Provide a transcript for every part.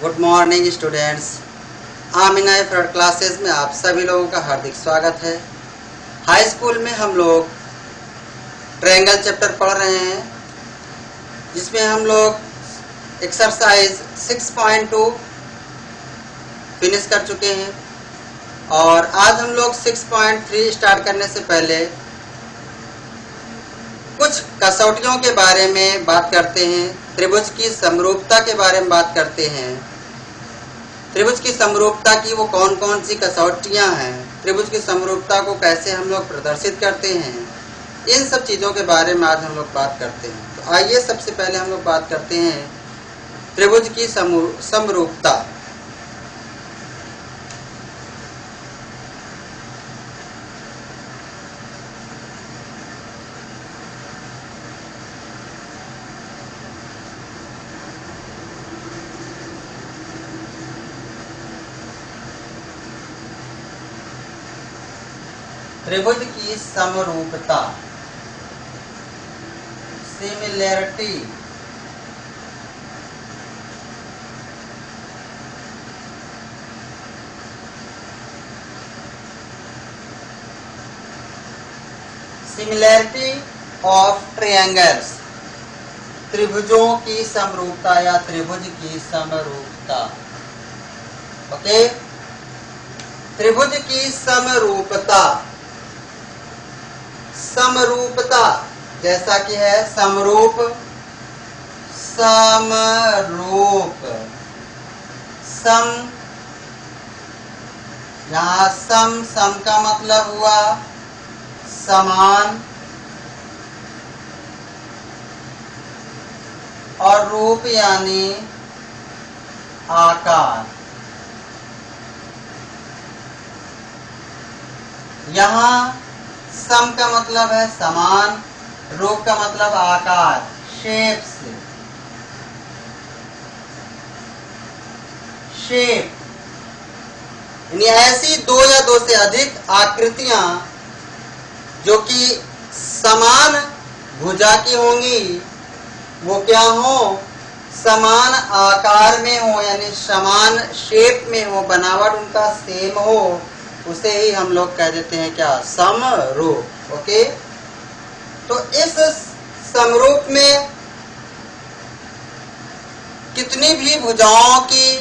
Good morning students. Amina front classes में आप सभी लोगों का हार्दिक स्वागत है। हाई स्कूल में हम लोग ट्रायंगल चैप्टर पढ़ रहे हैं, जिसमें हम लोग एक्सरसाइज 6.2 फिनिश कर चुके हैं और आज हम लोग 6.3 स्टार्ट करने से पहले कुछ कसौटियों के बारे में बात करते हैं। त्रिभुज की समरूपता के बारे में बात करते हैं। त्रिभुज की समरूपता की वो कौन कौन सी कसौटियां हैं, त्रिभुज की समरूपता को कैसे हम लोग प्रदर्शित करते हैं, इन सब चीज़ों के बारे में आज हम लोग बात करते हैं। तो आइए सबसे पहले हम लोग बात करते हैं त्रिभुज की समरूपता। त्रिभुज की समरूपता, सिमिलैरिटी, सिमिलैरिटी ऑफ ट्रायंगल्स, त्रिभुजों की समरूपता या त्रिभुज की समरूपता। ओके, त्रिभुज की समरूपता, समरूपता जैसा कि है समरूप, समरूप, सम, यहाँ सम का मतलब हुआ समान और रूप यानी आकार। यहाँ सम का मतलब है समान, रूप का मतलब आकार, शेप से, शेप यानी ऐसी दो या दो से अधिक आकृतियां जो कि समान भुजा की होंगी, वो क्या हो, समान आकार में हो यानी समान शेप में हो, बनावट उनका सेम हो, उसे ही हम लोग कह देते हैं क्या, समरूप। ओके, तो इस समरूप में कितनी भी भुजाओं की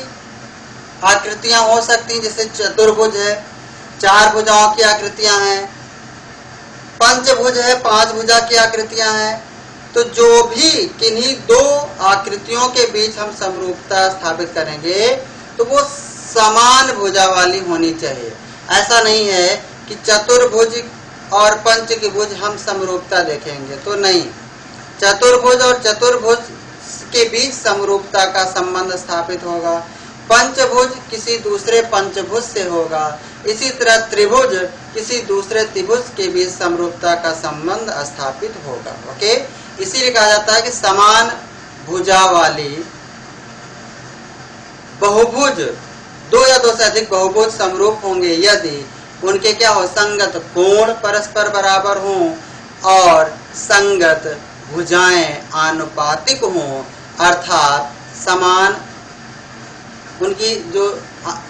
आकृतियां हो सकती हैं, जैसे चतुर्भुज है, 4 भुजाओं की आकृतियां हैं, पंचभुज है, 5 भुजा की आकृतियां हैं। तो जो भी किन्हीं दो आकृतियों के बीच हम समरूपता स्थापित करेंगे तो वो समान भुजा वाली होनी चाहिए। ऐसा नहीं है कि चतुर्भुज और पंचभुज हम समरूपता देखेंगे, तो नहीं, चतुर्भुज और चतुर्भुज के बीच समरूपता का संबंध स्थापित होगा, पंचभुज किसी दूसरे पंचभुज से होगा, इसी तरह त्रिभुज किसी दूसरे त्रिभुज के बीच समरूपता का संबंध स्थापित होगा। ओके, इसीलिए कहा जाता है कि समान भुजा वाली बहुभुज, दो या दो से अधिक बहुभुज समरूप होंगे यदि उनके क्या हो, संगत कोण परस्पर बराबर हों और संगत भुजाएं आनुपातिक हों, अर्थात समान, उनकी जो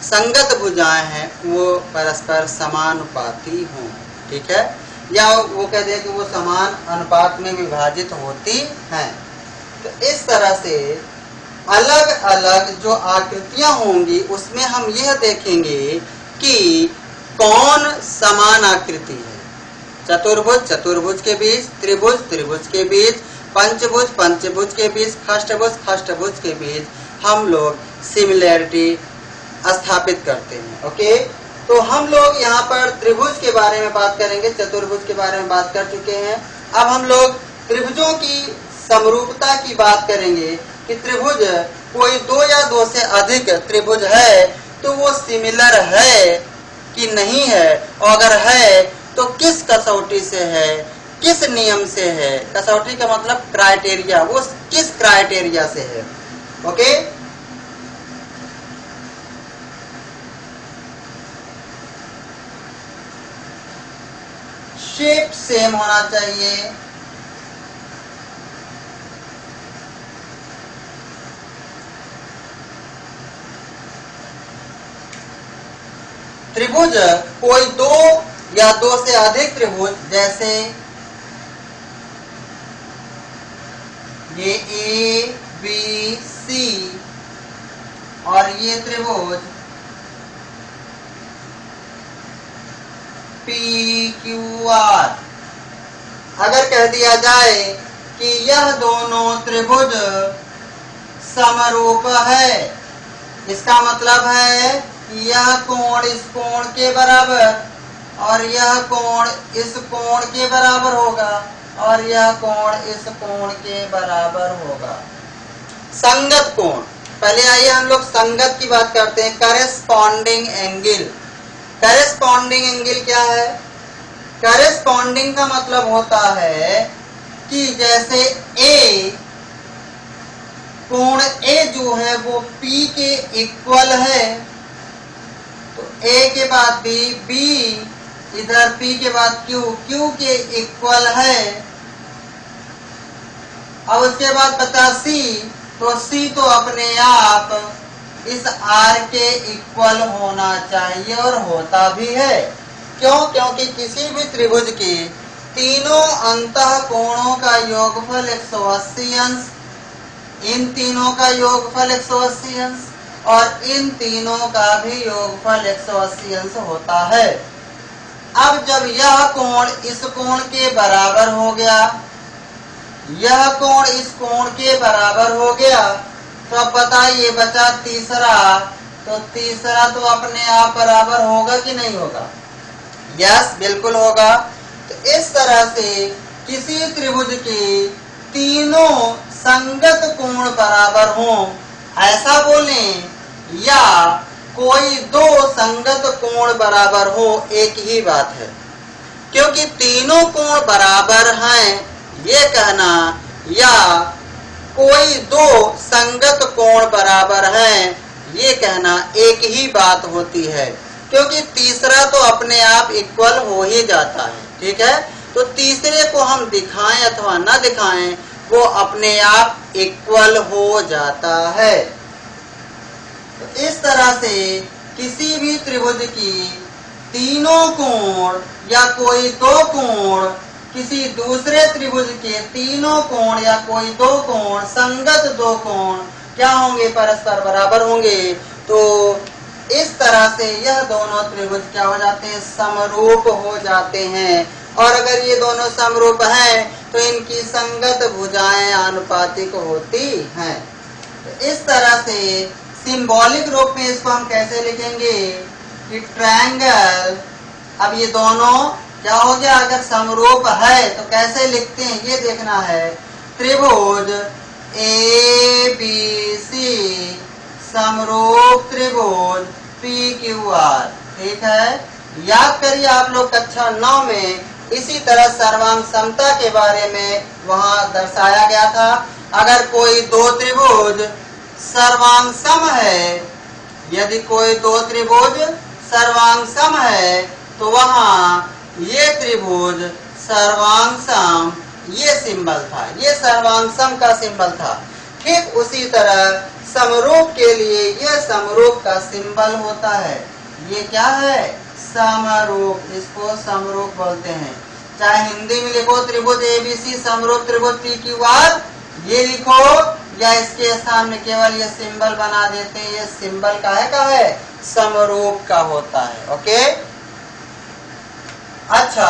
संगत भुजाएं हैं वो परस्पर समानुपाती हों। ठीक है, या वो कहते हैं कि वो समान अनुपात में विभाजित होती हैं। तो इस तरह से अलग अलग जो आकृतियां होंगी उसमें हम यह देखेंगे कि कौन समान आकृति है। चतुर्भुज चतुर्भुज के बीच, त्रिभुज त्रिभुज के बीच, पंचभुज पंचभुज के बीच, खष्टभुज खष्टभुज के बीच हम लोग सिमिलैरिटी स्थापित करते हैं। ओके, तो हम लोग यहाँ पर त्रिभुज के बारे में बात करेंगे, चतुर्भुज के बारे में बात कर चुके हैं। अब हम लोग त्रिभुजों की समरूपता की बात करेंगे कि त्रिभुज कोई दो या दो से अधिक त्रिभुज है तो वो सिमिलर है कि नहीं है, और अगर है तो किस कसौटी से है, किस नियम से है। कसौटी का मतलब क्राइटेरिया, वो किस क्राइटेरिया से है। ओके, शेप सेम होना चाहिए, त्रिभुज कोई दो या दो से अधिक त्रिभुज, जैसे ये ए बी सी और ये त्रिभुज पी क्यू आर, अगर कह दिया जाए कि यह दोनों त्रिभुज समरूप है, इसका मतलब है कि यह कोण इस कोण के बराबर और यह कोण इस कोण के बराबर होगा और यह कोण इस कोण के बराबर होगा। संगत कोण, पहले आइए हम लोग संगत की बात करते हैं। करेस्पॉन्डिंग एंगल, करेस्पॉन्डिंग एंगल क्या है? करेस्पॉन्डिंग का मतलब होता है कि जैसे ए, कोण ए जो है वो P के इक्वल है, तो A के बाद B इधर P के बाद Q के इक्वल है, और उसके बाद बचा C, तो C तो अपने आप इस R के इक्वल होना चाहिए और होता भी है। क्यों? क्योंकि किसी भी त्रिभुज के तीनों अंतः कोणों का योगफल 180 अंश, इन तीनों का योगफल 180 अंश और इन तीनों का भी योगफल 180 अंश होता है। अब जब यह कोण इस कोण के बराबर हो गया, यह कोण इस कोण के बराबर हो गया, तो अब बताइए बचा तीसरा, तो तीसरा तो अपने आप बराबर होगा कि नहीं होगा? यस, बिल्कुल होगा। तो इस तरह से किसी त्रिभुज के तीनों संगत कोण बराबर हो, ऐसा बोलें, या कोई दो संगत कोण बराबर हो, एक ही बात है। क्योंकि तीनों कोण बराबर हैं ये कहना, या कोई दो संगत कोण बराबर हैं ये कहना एक ही बात होती है, क्योंकि तीसरा तो अपने आप इक्वल हो ही जाता है। ठीक है, तो तीसरे को हम दिखाएं अथवा न दिखाएं, वो अपने आप इक्वल हो जाता है। तो इस तरह से किसी भी त्रिभुज की तीनों कोण या कोई दो कोण किसी दूसरे त्रिभुज के तीनों कोण या कोई दो कोण, संगत दो कोण क्या होंगे? परस्पर बराबर होंगे। तो इस तरह से यह दोनों त्रिभुज क्या हो जाते हैं? समरूप हो जाते हैं। और अगर ये दोनों समरूप हैं तो इनकी संगत भुजाएं आनुपातिक होती हैं। तो इस तरह से सिंबॉलिक रूप में इसको हम कैसे लिखेंगे कि ट्रायंगल, अब ये दोनों क्या हो गया? अगर समरूप है तो कैसे लिखते हैं ये देखना है। त्रिभुज ABC समरूप त्रिभुज PQR। ठीक है, याद करिए आप लोग कक्षा 9 में इसी तरह सर्वांग समता के बारे में वहां दर्शाया गया था। अगर कोई दो त्रिभुज सर्वांग सम है, यदि कोई दो त्रिभुज सर्वांग सम है तो वहां ये त्रिभुज सर्वांग सम, ये सिंबल था, ये सर्वांग सम का सिंबल था। ठीक उसी तरह समरूप के लिए यह समरूप का सिंबल होता है। ये क्या है? समरूप, इसको समरूप बोलते हैं। चाहे हिंदी में लिखो त्रिभुज ABC समरूप त्रिभुज PQR, ये लिखो, या इसके स्थान में केवल ये सिंबल बना देते हैं। ये सिंबल काहे का है? समरूप का होता है। ओके, अच्छा,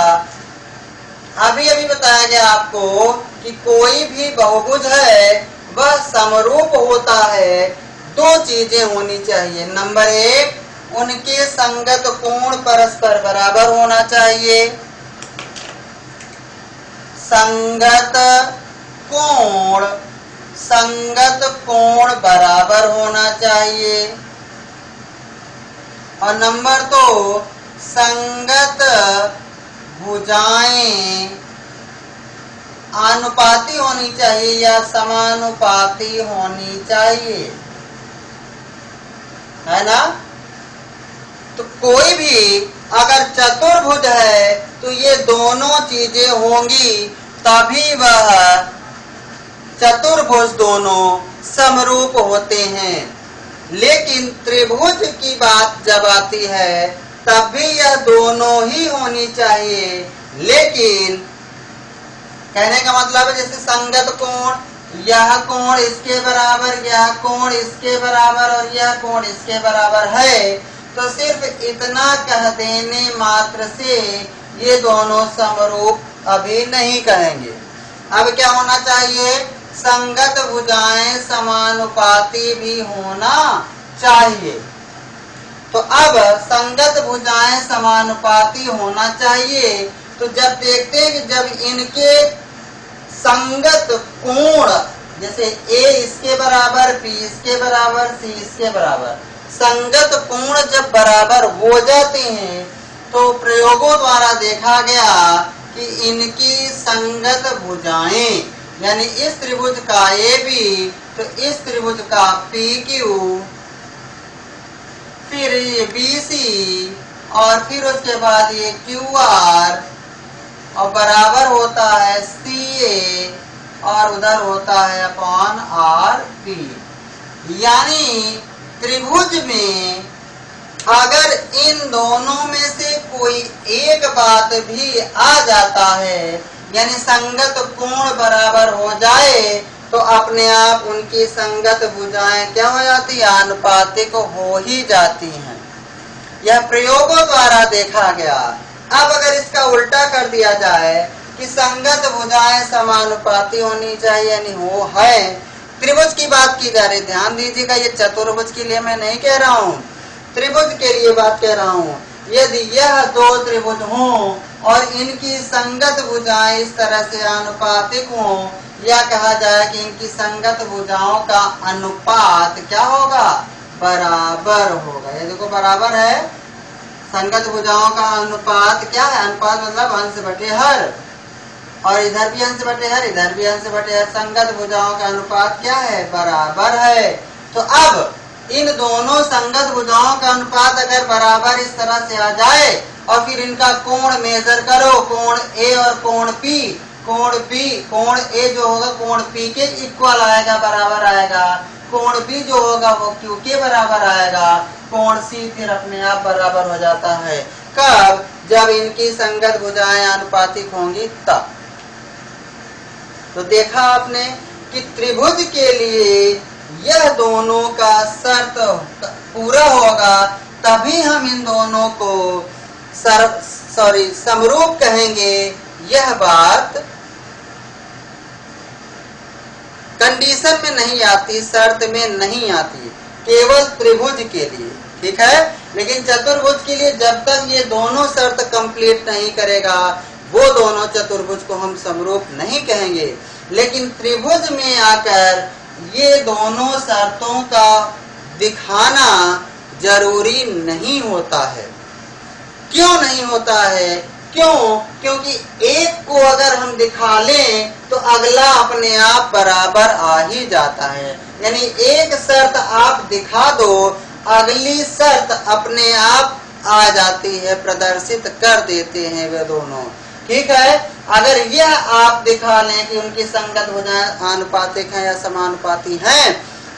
अभी बताया गया आपको कि कोई भी बहुभुज है वह समरूप होता है। दो चीजें होनी चाहिए। नंबर 1, उनके संगत कोण परस्पर बराबर होना चाहिए। संगत कोण बराबर होना चाहिए। और नंबर 2, संगत भुजाएं आनुपाती होनी चाहिए या समानुपाती होनी चाहिए, है ना? तो कोई भी अगर चतुर्भुज है तो ये दोनों चीजें होंगी, तभी वह चतुर्भुज दोनों समरूप होते हैं। लेकिन त्रिभुज की बात जब आती है तब भी यह दोनों ही होनी चाहिए। लेकिन कहने का मतलब है जैसे संगत कोण, यह कोण इसके बराबर, यह कोण इसके बराबर और यह कोण इसके बराबर है, तो सिर्फ इतना कह देने मात्र से ये दोनों समरूप अभी नहीं कहेंगे। अब क्या होना चाहिए? संगत भुजाएं समानुपाती भी होना चाहिए। तो अब संगत भुजाएं समानुपाती होना चाहिए, तो जब देखते हैं कि जब इनके संगत कोण, जैसे A इसके बराबर, B इसके बराबर, C इसके बराबर, संगत कोण जब बराबर हो जाते हैं तो प्रयोगों द्वारा देखा गया कि इनकी संगत भुजाएं, यानी इस त्रिभुज का AB तो इस त्रिभुज का PQ, फिर ये BC और फिर उसके बाद ये QR और बराबर होता है CA और उधर होता है अपॉन RP। यानी त्रिभुज में अगर इन दोनों में से कोई एक बात भी आ जाता है, यानी संगत कोण बराबर हो जाए, तो अपने आप उनकी संगत भुजाएं क्या हो जाती है? आनुपातिक हो ही जाती हैं। यह प्रयोगों द्वारा देखा गया। अब अगर इसका उल्टा कर दिया जाए कि संगत भुजाएं समानुपाती होनी चाहिए, यानी हो है, त्रिभुज की बात की जा रही, ध्यान दीजिएगा, ये चतुर्भुज के लिए मैं नहीं कह रहा हूँ, त्रिभुज के लिए बात कह रहा हूँ। यदि यह दो त्रिभुज हों और इनकी संगत भुजाएं इस तरह से आनुपातिक हों, या कहा जाए कि इनकी संगत भुजाओं का अनुपात क्या होगा? बराबर होगा। ये देखो बराबर है, संगत भुजाओं का अनुपात क्या है? अनुपात मतलब अंश बटे हर, और इधर भी अंश बटे हर, इधर भी अंश बटे हर। संगत भुजाओं का अनुपात क्या है? बराबर है। तो अब इन दोनों संगत भुजाओं का अनुपात अगर बराबर इस तरह से आ जाए और फिर इनका कोण मेजर करो, कोण A और कोण P, कोण B, कोण A जो होगा कोण P के इक्वल आएगा, बराबर आएगा, कोण B जो होगा वो Q के बराबर आएगा, कोण C फिर अपने आप बराबर हो जाता है। कब? जब इनकी संगत भुजाएं आनुपातिक होंगी तब। तो देखा आपने कि त्रिभुज के लिए यह दोनों का शर्त पूरा होगा, तभी हम इन दोनों को समरूप कहेंगे। यह बात कंडीशन में नहीं आती, शर्त में नहीं आती, केवल त्रिभुज के लिए, ठीक है। लेकिन चतुर्भुज के लिए जब तक ये दोनों शर्त कंप्लीट नहीं करेगा, वो दोनों चतुर्भुज को हम समरूप नहीं कहेंगे। लेकिन त्रिभुज में आकर ये दोनों शर्तों का दिखाना जरूरी नहीं होता है। क्यों नहीं होता है? क्यों? क्योंकि एक को अगर हम दिखा लें तो अगला अपने आप बराबर आ ही जाता है। यानी एक शर्त आप दिखा दो, अगली शर्त अपने आप आ जाती है, प्रदर्शित कर देते हैं वे दोनों, ठीक है। अगर यह आप दिखा लें कि उनकी संगत भुजाएं आनुपातिक हैं या समानुपाती हैं,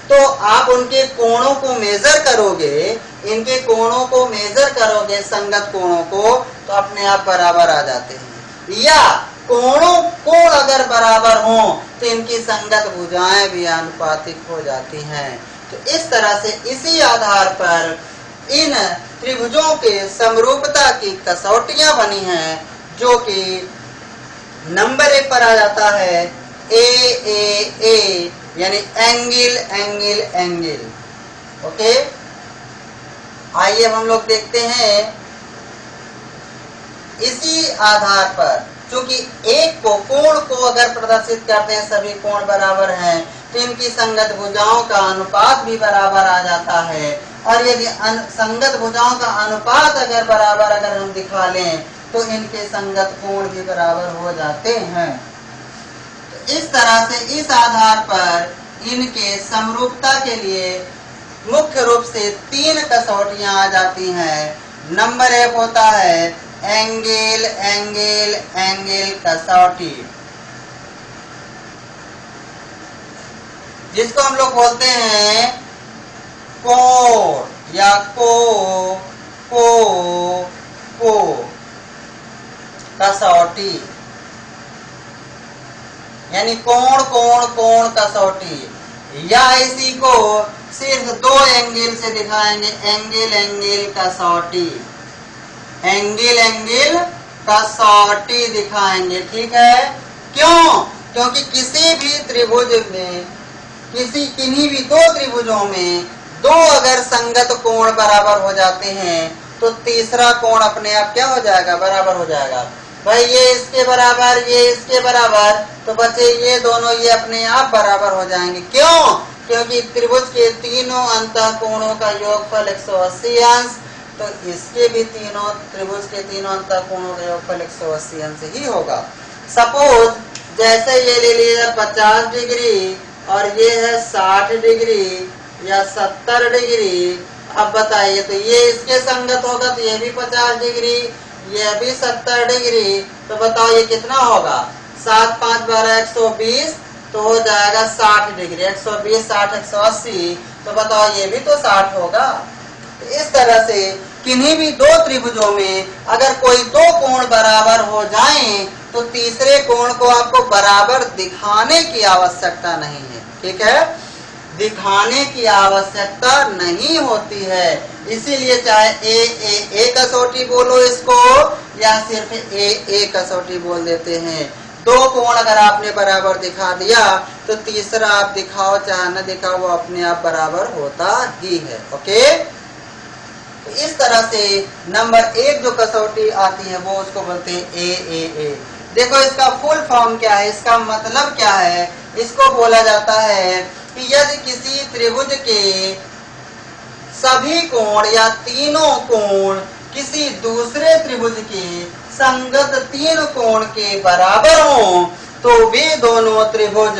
तो आप उनके कोणों को मेजर करोगे, इनके कोणों को मेजर करोगे, संगत कोणों को, तो अपने आप बराबर आ जाते हैं। या कोण अगर बराबर हो तो इनकी संगत भुजाएं भी आनुपातिक हो जाती हैं। तो इस तरह से इसी आधार पर इन त्रिभुजों के समरूपता की कसौटियां बनी हैं, जो कि नंबर 1 पर आ जाता है ए, यानी एंगल एंगल एंगल। ओके, आइए अब हम लोग देखते हैं इसी आधार पर, क्योंकि एक कोण को अगर प्रदर्शित करते हैं, सभी कोण बराबर हैं, तो इनकी संगत भुजाओं का अनुपात भी बराबर आ जाता है। और यदि संगत भुजाओं का अनुपात अगर बराबर अगर हम दिखा लें, तो इनके संगत कोण भी बराबर हो जाते हैं। तो इस तरह से इस आधार पर इनके समरूपता के लिए मुख्य रूप से 3 कसौटियां आ जाती हैं। नंबर 1 होता है एंगल एंगल एंगल कसौटी, जिसको हम लोग बोलते हैं कोण या को कसौटी, यानी कोण कोण कोण कसौटी, या इसी को सिर्फ दो एंगल से दिखाएंगे, एंगल एंगल कसौटी, एंगल एंगल कसौटी दिखाएंगे। ठीक है, क्यों? क्योंकि किसी भी त्रिभुज में, किन्हीं भी दो त्रिभुजों में दो अगर संगत कोण बराबर हो जाते हैं तो तीसरा कोण अपने आप क्या हो जाएगा? बराबर हो जाएगा। भाई ये इसके बराबर, ये इसके बराबर, तो बचे ये दोनों, ये अपने आप बराबर हो जाएंगे। क्यों? क्योंकि त्रिभुज के तीनों अंतः कोणों का योगफल 180 अंश, तो इसके भी तीनों त्रिभुज के तीनों अंतः कोणों का योगफल 180 अंश ही होगा। सपोज जैसे ये ले लीजिए 50 डिग्री और ये है 60 डिग्री या 70 डिग्री। अब बताइए, तो ये इसके संगत होगा तो ये भी 50 डिग्री, ये भी 70 डिग्री, तो बताओ ये कितना होगा? 7 5 12 120, तो हो जाएगा 60 डिग्री। 120 60 180, तो बताओ ये भी तो 60 होगा। तो इस तरह से किन्हीं भी दो त्रिभुजों में अगर कोई दो कोण बराबर हो जाएं तो तीसरे कोण को आपको बराबर दिखाने की आवश्यकता नहीं है। ठीक है, दिखाने की आवश्यकता नहीं होती है। इसीलिए चाहे ए कसौटी बोलो इसको या सिर्फ ए कसौटी बोल देते हैं। दो कोण अगर आपने बराबर दिखा दिया तो तीसरा आप दिखाओ चाहे न दिखाओ वो अपने आप बराबर होता ही है। ओके, तो इस तरह से नंबर 1 जो कसौटी आती है वो उसको बोलते हैं ए। देखो इसका फुल फॉर्म क्या है, इसका मतलब क्या है? इसको बोला जाता है कि यदि किसी त्रिभुज के सभी कोण या तीनों कोण किसी दूसरे त्रिभुज के संगत तीन कोण के बराबर हों तो वे दोनों त्रिभुज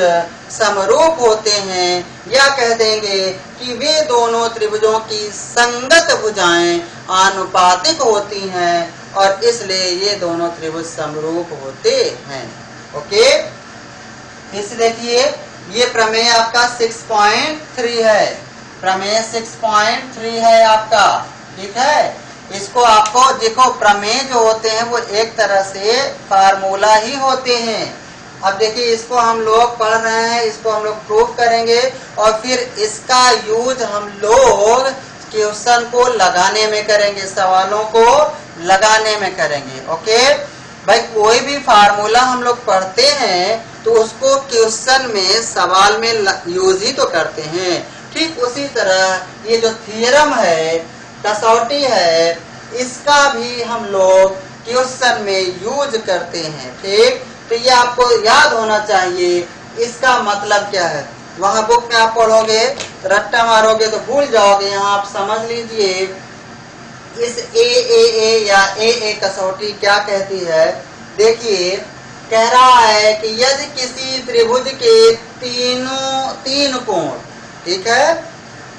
समरूप होते हैं, या कह देंगे कि वे दोनों त्रिभुजों की संगत भुजाएं आनुपातिक होती हैं और इसलिए ये दोनों त्रिभुज समरूप होते हैं। ओके, इस देखिए ये प्रमेय आपका 6.3 है, प्रमेय 6.3 है आपका। ठीक है, इसको आपको देखो, प्रमेय जो होते हैं वो एक तरह से फार्मूला ही होते हैं। अब देखिए इसको हम लोग पढ़ रहे हैं, इसको हम लोग प्रूव करेंगे और फिर इसका यूज हम लोग क्वेश्चन को लगाने में करेंगे, सवालों को लगाने में करेंगे। ओके भाई, कोई भी फार्मूला हम लोग पढ़ते हैं तो उसको क्वेश्चन में, सवाल में यूज ही तो करते हैं। ठीक उसी तरह ये जो थ्योरम है, कसौटी है, इसका भी हम लोग क्वेश्चन में यूज करते हैं। ठीक, तो ये आपको याद होना चाहिए इसका मतलब क्या है। वहां बुक में आप पढ़ोगे, रट्टा मारोगे तो भूल जाओगे। यहाँ आप समझ लीजिए इस ए या ए कसौटी क्या कहती है। देखिए कह रहा है कि यदि किसी त्रिभुज के तीन कोण, ठीक है,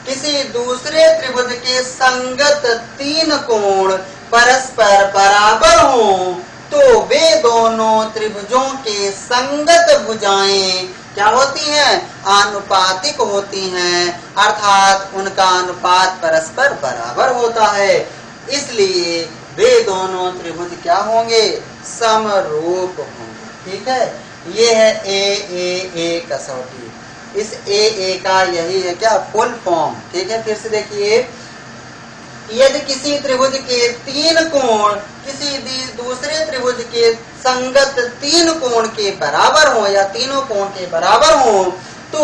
किसी दूसरे त्रिभुज के संगत तीन कोण परस्पर बराबर हों तो वे दोनों त्रिभुजों के संगत भुजाएं क्या होती हैं? आनुपातिक होती हैं, अर्थात उनका अनुपात परस्पर बराबर होता है। इसलिए वे दोनों त्रिभुज क्या होंगे? समरूप होंगे। ठीक है, ये है ए कसौटी। इस ए का यही है क्या? Full form. ठीक है, फिर से देखिए, यदि किसी त्रिभुज के तीन कोण किसी दूसरे त्रिभुज के संगत तीन कोण के बराबर हो या तीनों कोण के बराबर हो तो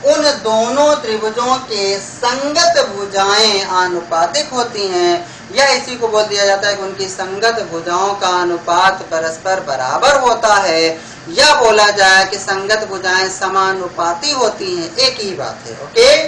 उन दोनों त्रिभुजों के संगत भुजाएं आनुपातिक होती हैं, या इसी को बोल दिया जाता है कि उनकी संगत भुजाओं का अनुपात परस्पर बराबर होता है, या बोला जाए कि संगत भुजाएं समानुपाती होती हैं। एक ही बात है। ओके,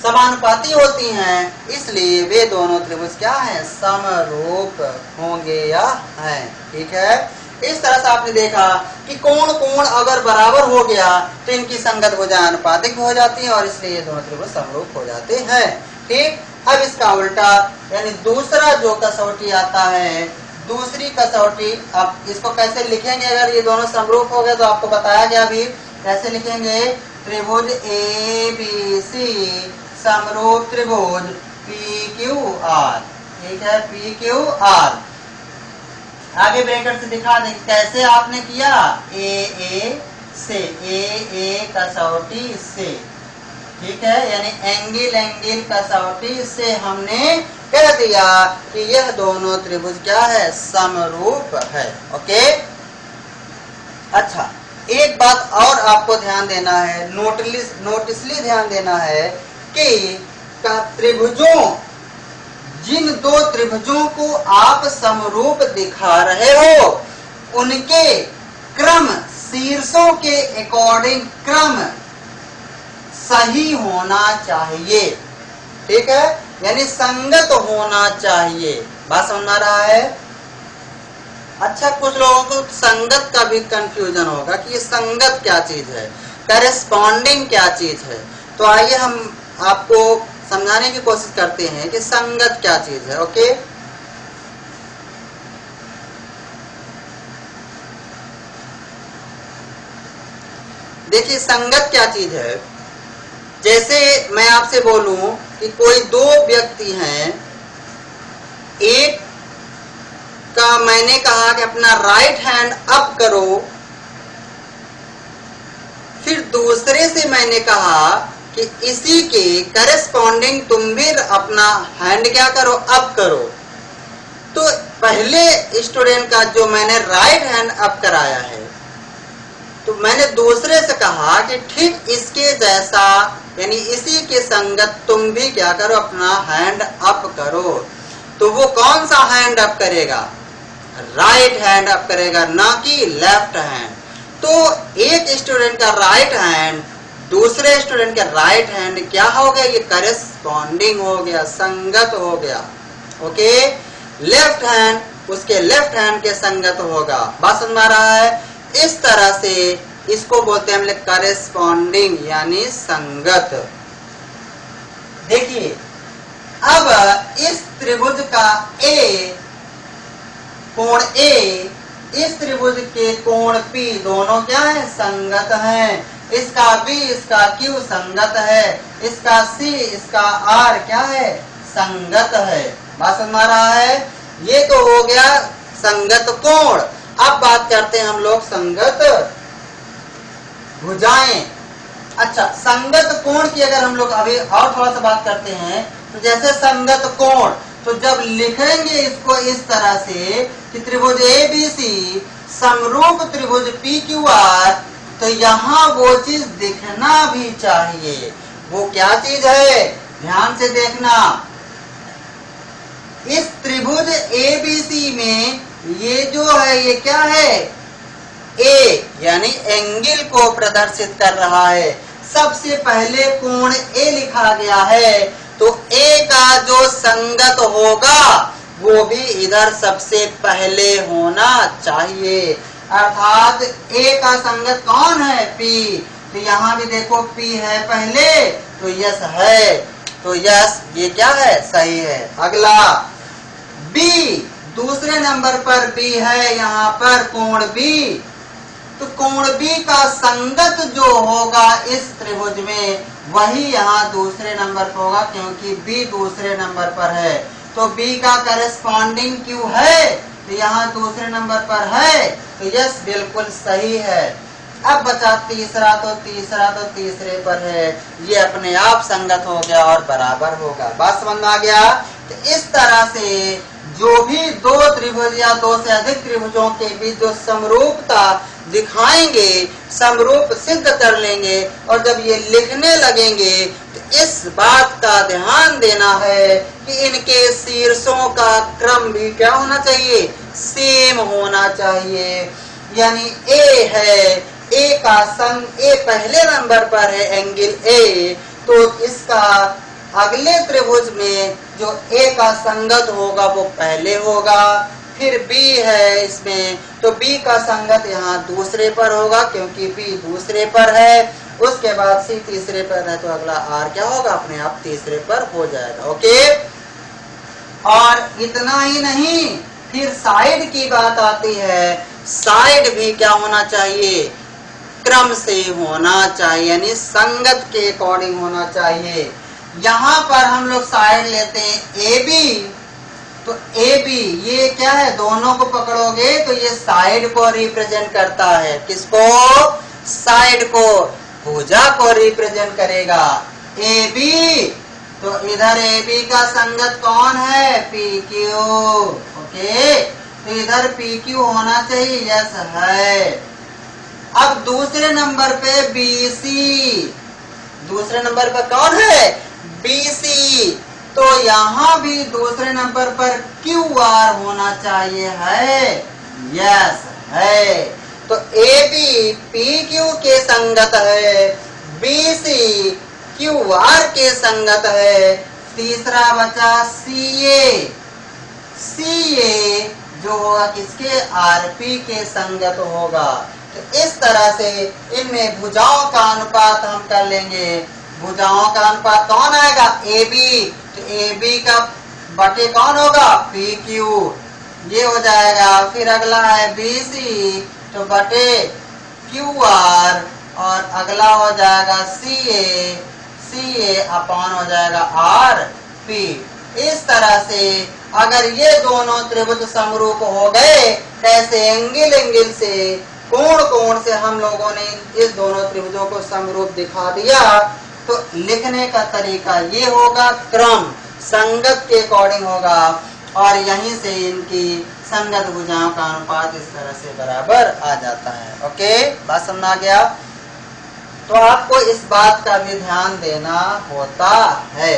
समानुपाती होती हैं, इसलिए वे दोनों त्रिभुज क्या हैं? समरूप होंगे या हैं। ठीक है, इस तरह से आपने देखा कि कोण कोण अगर बराबर हो गया तो इनकी संगत भुजाएं अनुपातिक हो जाती हैं और इसलिए ये दोनों त्रिभुज समरूप हो जाते हैं। ठीक, अब इसका उल्टा यानी दूसरा जो कसौटी आता है, दूसरी कसौटी, अब इसको कैसे लिखेंगे? अगर ये दोनों समरूप हो गए तो आपको बताया गया अभी कैसे लिखेंगे। त्रिभुज ABC समरूप त्रिभुज PQR। ठीक है, पी क्यू आर। आगे ब्रैकेट से दिखा दें कैसे आपने किया, ए से, ए कसौटी से, ठीक है, यानी एंगल कसौटी से हमने कह दिया कि यह दोनों त्रिभुज क्या है, समरूप है। ओके, अच्छा एक बात और आपको ध्यान देना है, नोटिसली ध्यान देना है कि त्रिभुजों, जिन दो त्रिभुजों को आप समरूप दिखा रहे हो उनके क्रम, शीर्षों के अकॉर्डिंग क्रम सही होना चाहिए, ठीक है, यानी संगत होना चाहिए। बात समझ आ रहा है? अच्छा, कुछ लोगों को संगत का भी कंफ्यूजन होगा कि ये संगत क्या चीज है, करेस्पॉन्डिंग क्या चीज है। तो आइए हम आपको समझाने की कोशिश करते हैं कि संगत क्या चीज है। ओके, देखिए संगत क्या चीज है। जैसे मैं आपसे बोलूं कि कोई दो व्यक्ति हैं, एक का मैंने कहा कि अपना राइट हैंड अप करो, फिर दूसरे से मैंने कहा कि इसी के करेस्पॉन्डिंग तुम भी अपना हैंड क्या करो, अप करो। तो पहले स्टूडेंट का जो मैंने राइट हैंड अप कराया है, तो मैंने दूसरे से कहा कि ठीक इसके जैसा, यानी इसी के संगत तुम भी क्या करो, अपना हैंड अप करो। तो वो कौन सा हैंड अप करेगा, राइट हैंड अप करेगा, ना कि लेफ्ट हैंड। तो एक स्टूडेंट का राइट हैंड दूसरे स्टूडेंट के राइट हैंड क्या हो गया, ये करेस्पॉन्डिंग हो गया, संगत हो गया। ओके, लेफ्ट हैंड उसके लेफ्ट हैंड के संगत होगा। बात समझ में आ रहा है? इस तरह से इसको बोलते हैं हम लोग करेस्पॉन्डिंग, यानी संगत। देखिए अब इस त्रिभुज का ए, कोण ए, इस त्रिभुज के कोण पी दोनों क्या है, संगत हैं। इसका बी इसका क्यू संगत है, इसका सी इसका आर क्या है, संगत है। बात समझ में आ रहा है? ये तो हो गया संगत कोण। अब बात करते हैं हम लोग संगत भुजाएं। अच्छा, संगत कोण की अगर हम लोग अभी और थोड़ा सा बात करते हैं, तो जैसे संगत कोण, तो जब लिखेंगे इसको इस तरह से कि त्रिभुज ए बी सी समरूप त्रिभुज पी क्यू आर, तो यहाँ वो चीज दिखना भी चाहिए। वो क्या चीज है, ध्यान से देखना। इस त्रिभुज ए बी सी में ये जो है, ये क्या है, ए, यानी एंगल को प्रदर्शित कर रहा है। सबसे पहले कोण ए लिखा गया है, तो ए का जो संगत होगा वो भी इधर सबसे पहले होना चाहिए। अर्थात ए का संगत कौन है, पी। तो यहाँ भी देखो पी है पहले, तो यस है, तो यस ये क्या है, सही है। अगला बी, दूसरे नंबर पर बी है, यहाँ पर कोण बी। तो कोण बी का संगत जो होगा इस त्रिभुज में, वही यहाँ दूसरे नंबर पर होगा, क्योंकि बी दूसरे नंबर पर है। तो बी का करेस्पॉन्डिंग क्यू है, तो यहाँ दूसरे नंबर पर है, तो यस बिल्कुल सही है। अब बचा तीसरा, तो तीसरे पर है, ये अपने आप संगत हो गया और बराबर होगा। बात समझ में आ गया? तो इस तरह से जो भी दो त्रिभुज या दो से अधिक त्रिभुजों के बीच जो समरूपता दिखाएंगे, समरूप सिद्ध कर लेंगे, और जब ये लिखने लगेंगे तो इस बात का ध्यान देना है कि इनके शीर्षों का क्रम भी क्या होना चाहिए, सेम होना चाहिए। यानी ए है, ए का संग, ए पहले नंबर पर है एंगल ए, तो इसका अगले त्रिभुज में जो ए का संगत होगा वो पहले होगा। फिर बी है इसमें, तो बी का संगत यहाँ दूसरे पर होगा, क्योंकि बी दूसरे पर है। उसके बाद सी तीसरे पर है, तो अगला आर क्या होगा, अपने आप तीसरे पर हो जाएगा। ओके, और इतना ही नहीं, फिर साइड की बात आती है। साइड भी क्या होना चाहिए, क्रम से होना चाहिए, यानी संगत के अकॉर्डिंग होना चाहिए। यहाँ पर हम लोग साइड लेते हैं ए बी, तो ए बी ये क्या है, दोनों को पकड़ोगे तो ये साइड को रिप्रेजेंट करता है। किसको? साइड को, भुजा को रिप्रेजेंट करेगा। ए बी, तो इधर ए बी का संगत कौन है? P Q. ओके, तो इधर पी क्यू होना चाहिए, यस है। अब दूसरे नंबर पे बी सी, दूसरे नंबर पर कौन है? B C. तो यहां भी दूसरे नंबर पर क्यू आर होना चाहिए, है? यस है। तो ए बी पी क्यू के संगत है, बी सी क्यू आर के संगत है। तीसरा बचा सी ए, सी ए जो होगा किसके? आरपी के संगत होगा। तो इस तरह से इनमें भुजाओं का अनुपात हम कर लेंगे। भुजाओं का अनुपात कौन आएगा? ए बी, तो ए बी का बटे कौन होगा? पी क्यू, ये हो जाएगा। फिर अगला है बी सी, तो बटे क्यू आर, और अगला हो जाएगा सी ए अपॉन हो जाएगा आर पी। इस तरह से अगर ये दोनों त्रिभुज समरूप हो गए, कैसे? एंगल से, कोण से हम लोगों ने इस दोनों त्रिभुजों को समरूप दिखा दिया। तो लिखने का तरीका ये होगा, क्रम संगत के अकॉर्डिंग होगा, और यहीं से इनकी संगत भुजाओं का अनुपात इस तरह से बराबर आ जाता है। ओके, बात समझ आ गया? तो आपको इस बात का भी ध्यान देना होता है।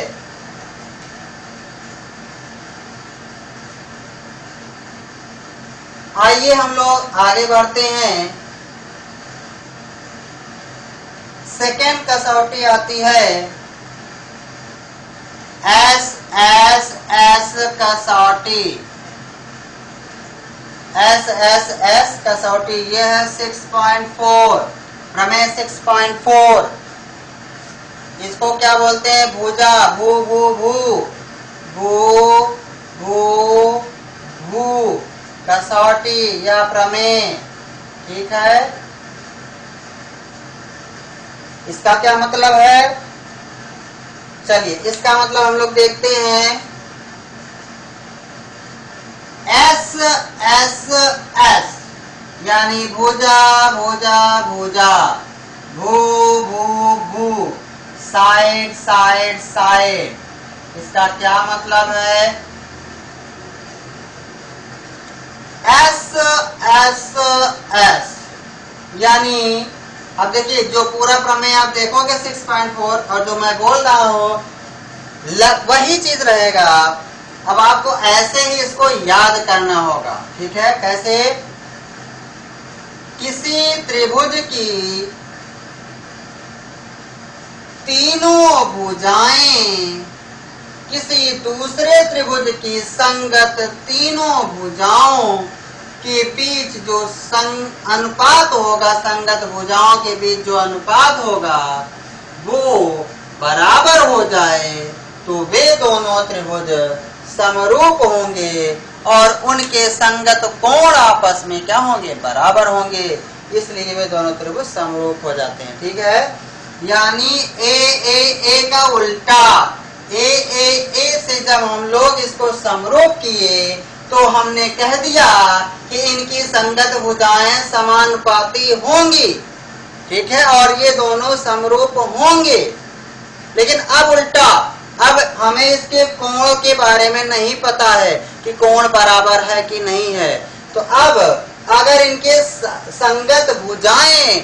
आइए हम लोग आगे बढ़ते हैं। सेकेंड कसौटी आती है एस कसौटी। एस कसौटी ये है 6.4, प्रमेय 6.4। इसको क्या बोलते हैं? भुजा, भू भू भू भू भू भू कसौटी या प्रमेय। ठीक है, इसका क्या मतलब है? चलिए, इसका मतलब हम लोग देखते हैं। एस यानी भुजा भुजा भुजा, भू भू भू, साइड साइड साइड। इसका क्या मतलब है? एस यानी अब देखिए, जो पूरा प्रमेय आप देखोगे 6.4 और जो मैं बोल रहा हूं वही चीज रहेगा। अब आपको ऐसे ही इसको याद करना होगा। ठीक है, कैसे? किसी त्रिभुज की तीनों भुजाएं किसी दूसरे त्रिभुज की संगत तीनों भुजाओं के बीच जो अनुपात होगा, संगत भुजाओं के बीच जो अनुपात होगा वो बराबर हो जाए, तो वे दोनों त्रिभुज समरूप होंगे और उनके संगत कोण आपस में क्या होंगे? बराबर होंगे। इसलिए वे दोनों त्रिभुज समरूप हो जाते हैं। ठीक है, यानी ए का उल्टा, ए से जब हम लोग इसको समरूप किए तो हमने कह दिया कि इनकी संगत भुजाएं समानुपाती होंगी। ठीक है, और ये दोनों समरूप होंगे। लेकिन अब उल्टा, अब हमें इसके कोण के बारे में नहीं पता है कि कोण बराबर है कि नहीं है। तो अब अगर इनके संगत भुजाएं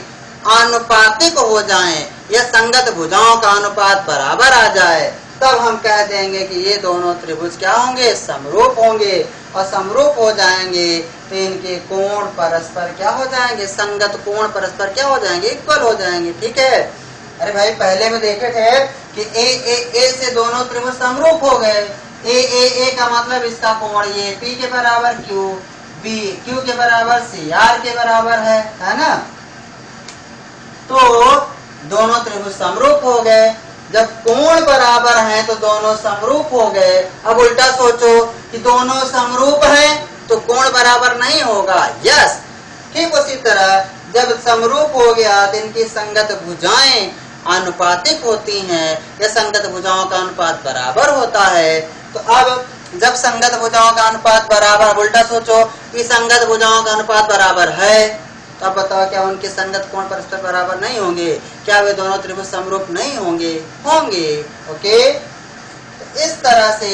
आनुपातिक हो जाएं या संगत भुजाओं का अनुपात बराबर आ जाए, तब हम कह देंगे कि ये दोनों त्रिभुज क्या होंगे? समरूप होंगे। और समरूप हो जाएंगे तो इनके कोण परस्पर क्या हो जाएंगे? संगत कोण परस्पर क्या हो जाएंगे? इक्वल हो जाएंगे। ठीक है, अरे भाई पहले में देखे थे कि ए से दोनों त्रिभुज समरूप हो गए। ए का मतलब इसका कोण ये पी के बराबर, क्यू के बराबर, सी आर के बराबर है ना? तो दोनों त्रिभुज समरूप हो गए। जब कोण बराबर हैं तो दोनों समरूप हो गए। अब उल्टा सोचो कि दोनों समरूप हैं तो कोण बराबर नहीं होगा। यस, ठीक उसी तरह जब समरूप हो गया तो इनकी संगत भुजाएं आनुपातिक होती हैं या संगत भुजाओं का अनुपात बराबर होता है। तो अब जब संगत भुजाओं का अनुपात बराबर, उल्टा सोचो कि संगत भुजाओं का अनुपात बराबर है, तो अब बताओ क्या उनके संगत कोण परस्पर बराबर नहीं होंगे? क्या वे दोनों त्रिभुज समरूप नहीं होंगे? होंगे। ओके, तो इस तरह से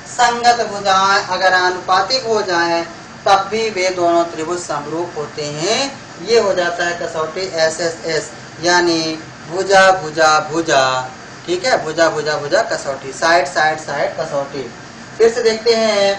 संगत भुजाएं अगर आनुपातिक हो जाएं तब भी वे दोनों त्रिभुज समरूप होते हैं। ये हो जाता है कसौटी SSS, यानी भुजा भुजा भुजा, ठीक है, भुजा भुजा भुजा कसौटी, साइड साइड साइड कसौटी। फिर से देखते हैं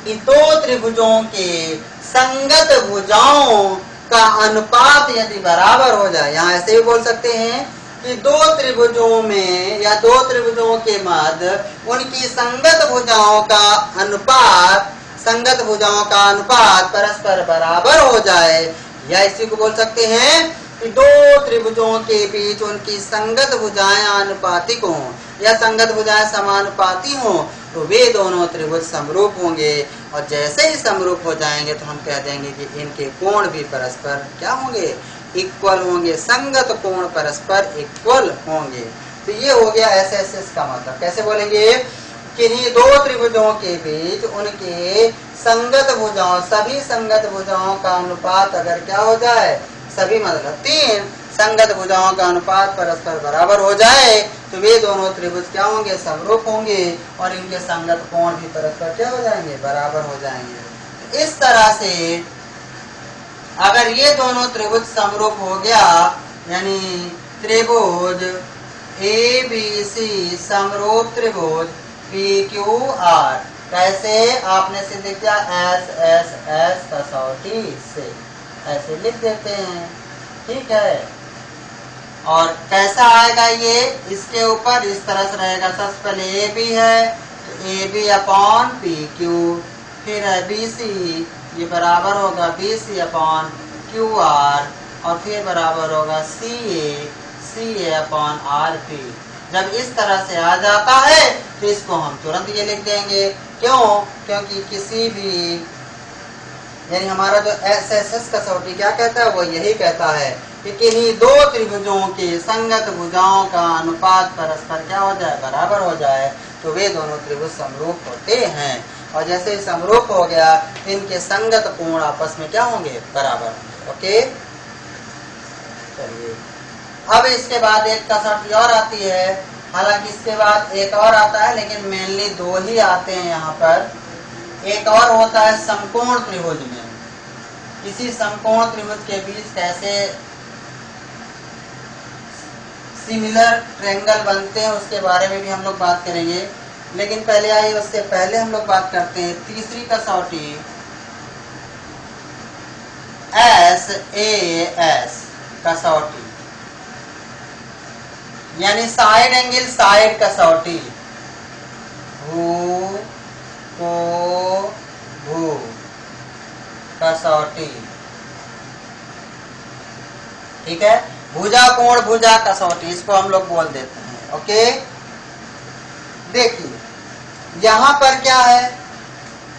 कि दो त्रिभुजों के संगत भुजाओं का अनुपात यदि बराबर हो जाए, यहाँ ऐसे भी बोल सकते हैं कि दो त्रिभुजों में या दो त्रिभुजों के मध्य उनकी संगत भुजाओं का अनुपात, संगत भुजाओं का अनुपात परस्पर बराबर हो जाए, या इसी को बोल सकते हैं कि दो त्रिभुजों के बीच उनकी संगत भुजाएं आनुपातिक हों या संगत भुजाएं समानुपाती हों, तो वे दोनों त्रिभुज समरूप होंगे। और जैसे ही समरूप हो जाएंगे तो हम कह देंगे कि इनके कोण भी परस्पर क्या होंगे? इक्वल होंगे। संगत कोण परस्पर इक्वल होंगे। तो ये हो गया SSS का मतलब। कैसे बोलेंगे? किन्हीं दो त्रिभुजों के बीच उनके संगत भुजाओं, सभी संगत भुजाओं का अनुपात अगर क्या हो जाए, सभी मतलब तीन संगत भुजाओं का अनुपात परस्पर बराबर हो जाए, तो वे दोनों त्रिभुज क्या होंगे? समरूप होंगे, और इनके संगत कोण भी परस्पर क्या हो जाएंगे? बराबर हो जाएंगे। इस तरह से अगर ये दोनों त्रिभुज समरूप हो गया, यानी त्रिभुज ABC समरूप त्रिभुज PQR, कैसे? आपने सिद्ध किया SSS कसौटी से, ऐसे लिख देते हैं, ठीक है। और कैसा आएगा ये? इसके ऊपर इस तरह से रहेगा। सबसे पहले AB है तो AB अपॉन PQ, फिर है BC, ये बराबर होगा BC अपॉन QR, और फिर बराबर होगा CA अपॉन RP। जब इस तरह से आ जाता है तो इसको हम तुरंत ये लिख देंगे। क्यों? क्योंकि किसी भी, यानी हमारा जो SSS कसौटी क्या कहता है? वो यही कहता है कि किन्हीं दो त्रिभुजों के संगत भुजाओं का अनुपात परस्पर क्या हो जाए? बराबर हो जाए, तो वे दोनों त्रिभुज समरूप होते हैं। और जैसे ही समरूप हो गया, इनके संगत कोण आपस में क्या होंगे? बराबर होंगे। ओके, चलिए अब इसके बाद एक कसौटी और आती है। हालांकि इसके बाद एक और आता है, लेकिन मेनली दो ही आते हैं यहाँ पर। एक और होता है समकोण त्रिभुज में। किसी समकोण त्रिभुज के बीच कैसे सिमिलर ट्रायंगल बनते हैं उसके बारे में भी हम लोग बात करेंगे। लेकिन पहले आइए, उससे पहले हम लोग बात करते हैं तीसरी कसौटी SAS कसौटी, यानी साइड एंगल साइड कसौटी। भू को भू कसौटी, ठीक है। भुजा कोण भुजा कसौटी, इसको हम लोग बोल देते हैं। ओके, देखिए यहां पर क्या है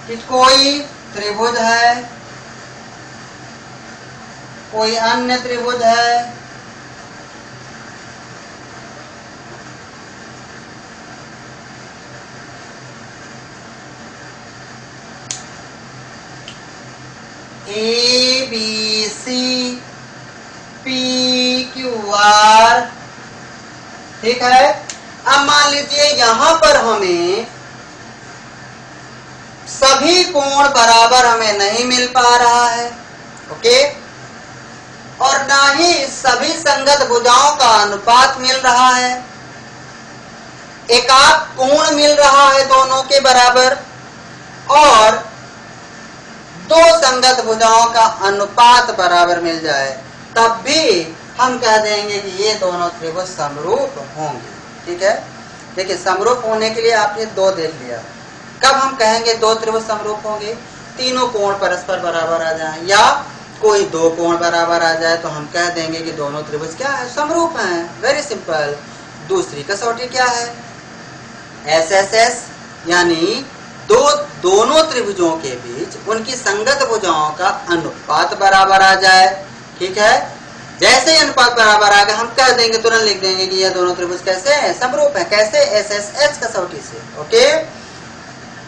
कि कोई त्रिभुज है, कोई अन्य त्रिभुज है, ABC PQR, ठीक है। अब मान लीजिए यहां पर हमें सभी कोण बराबर हमें नहीं मिल पा रहा है, ओके, और ना ही सभी संगत भुजाओं का अनुपात मिल रहा है। एकाक कोण मिल रहा है दोनों के बराबर, और दो संगत भुजाओं का अनुपात बराबर मिल जाए, तब भी हम कह देंगे कि ये दोनों त्रिभुज समरूप होंगे। ठीक है, देखिए समरूप होने के लिए आपने दो देख लिया। कब हम कहेंगे दो त्रिभुज समरूप होंगे? तीनों कोण परस्पर बराबर आ जाए, या कोई दो कोण बराबर आ जाए, तो हम कह देंगे कि दोनों त्रिभुज क्या है? समरूप हैं। Very simple. दूसरी कसौटी क्या है? SSS, यानी दोनों त्रिभुजों के बीच उनकी संगत भुजाओं का अनुपात बराबर आ जाए। ठीक है, जैसे ही अनुपात बराबर आ गया हम कह देंगे, तुरंत लिख देंगे कि यह दोनों त्रिभुज कैसे हैं? समरूप है। कैसे? SSH कसौटी से। ओके,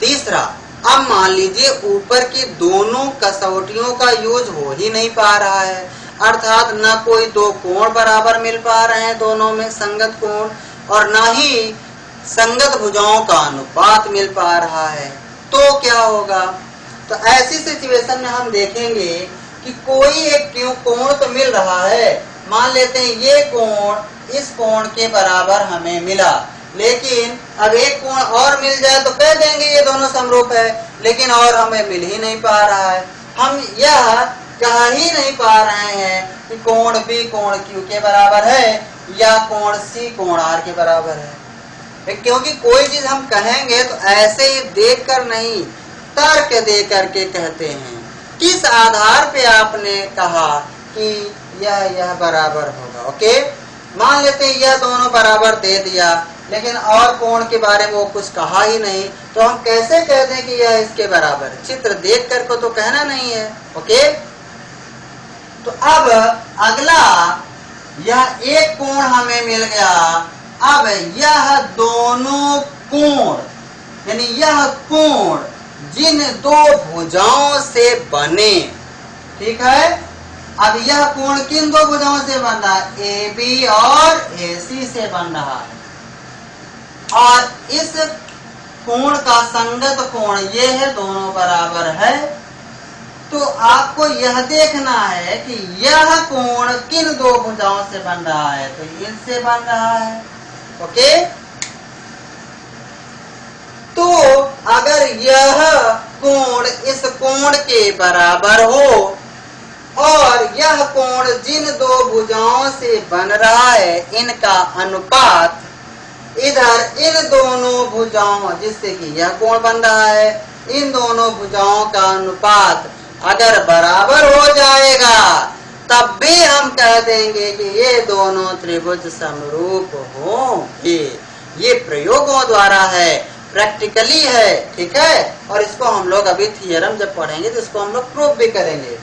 तीसरा, अब मान लीजिए ऊपर की दोनों कसौटियों का यूज हो ही नहीं पा रहा है, अर्थात न कोई दो कोण बराबर मिल पा रहे हैं दोनों में संगत कोण, और न ही संगत भुजाओं का अनुपात मिल पा रहा है, तो क्या होगा? तो ऐसी सिचुएशन में हम देखेंगे कि कोई एक कोण तो मिल रहा है, मान लेते हैं ये कोण इस कोण के बराबर हमें मिला, लेकिन अब एक कोण और मिल जाए तो कह देंगे ये दोनों समरूप है, लेकिन और हमें मिल ही नहीं पा रहा है। हम यह कह ही नहीं पा रहे हैं कि कोण बी कोण क्यू के बराबर है या कोण सी कोण आर के बराबर है, क्योंकि कोई चीज हम कहेंगे तो ऐसे ही देख कर नहीं, तर्क दे करके कहते हैं। किस आधार पे आपने कहा कि यह बराबर होगा? ओके, मान लेते हैं यह दोनों बराबर दे दिया, लेकिन और कोण के बारे में वो कुछ कहा ही नहीं, तो हम कैसे कह दें कि यह इसके बराबर है? चित्र देख करके तो कहना नहीं है। ओके, तो अब अगला, यह एक कोण हमें मिल गया, अब यह दोनों कोण यानी यह कोण जिन दो भुजाओं से बने, ठीक है, अब यह कोण किन दो भुजाओं से बन रहा है? AB और AC से बन रहा है, और इस कोण का संगत कोण ये है, दोनों बराबर है। तो आपको यह देखना है कि यह कोण किन दो भुजाओं से बन रहा है, तो इनसे बन रहा है। ओके, तो अगर यह कोण इस कोण के बराबर हो और यह कोण जिन दो भुजाओं से बन रहा है, इनका अनुपात इधर इन दोनों भुजाओं, जिससे कि यह कोण बन रहा है, इन दोनों भुजाओं का अनुपात अगर बराबर हो जाएगा, तब भी हम कह देंगे कि ये दोनों त्रिभुज समरूप होंगे। ये प्रयोगों द्वारा है, प्रैक्टिकली है, ठीक है, और इसको हम लोग अभी थियरम जब पढ़ेंगे तो इसको हम लोग प्रूव भी करेंगे।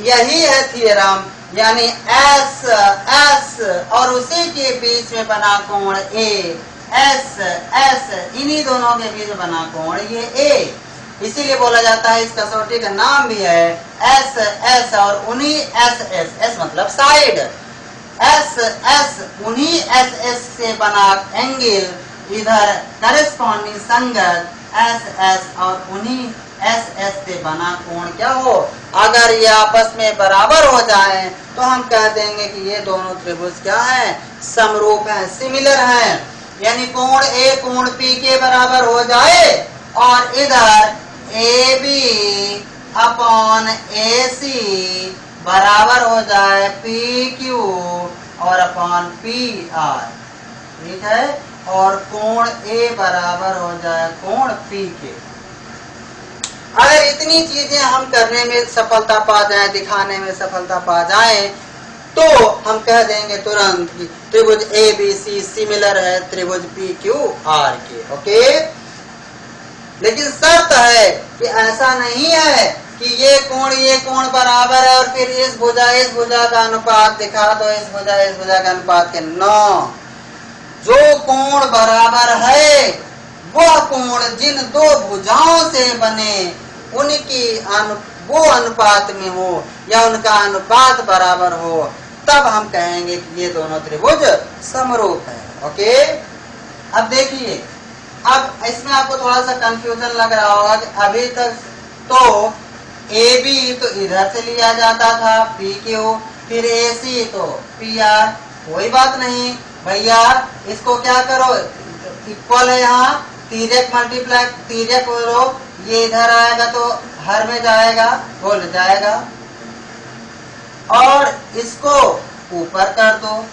यही है थियरम, यानी एस और उसी के बीच में बना कोण ए, एस इन्हीं दोनों के बीच में बना कोण ये ए, इसीलिए बोला जाता है, इस कसौटी का नाम भी है एस और उन्हीं एस मतलब साइड, एस उन्हीं एस से बना एंगल, इधर करेस्पॉन्डिंग संगत एस और उन्हीं एस से बना कोण क्या हो, अगर ये आपस में बराबर हो जाए तो हम कह देंगे कि ये दोनों त्रिभुज क्या है? समरूप हैं, सिमिलर हैं। यानी कोण ए कोण पी के बराबर हो जाए और इधर AB अपॉन AC बराबर हो जाए PQ और अपॉन PR, ठीक है, और कोण A बराबर हो जाए कोण P के। अगर इतनी चीजें हम करने में सफलता पा जाए, दिखाने में सफलता पा जाए, तो हम कह देंगे तुरंत कि त्रिभुज ABC सिमिलर है त्रिभुज PQR के। ओके, लेकिन शर्त है कि ऐसा नहीं है कि ये कोण बराबर है और फिर इस भुजा का अनुपात दिखा दो, इस भुजा का अनुपात के। नो, जो कोण बराबर है वह कोण जिन दो भुजाओं से बने उनकी वो अनुपात में हो या उनका अनुपात बराबर हो, तब हम कहेंगे कि ये दोनों त्रिभुज समरूप है। ओके, अब देखिए, अब इसमें आपको थोड़ा सा कंफ्यूजन लग रहा होगा कि अभी तक तो AB तो इधर से लिया जाता था PQ, फिर AC तो PR, कोई बात नहीं भैया, इसको क्या करो, इक्वल है, यहाँ तिर्यक मल्टीप्लाई तिर्यक करो, ये इधर आएगा तो हर में जाएगा, बोल जाएगा, और इसको ऊपर कर दो,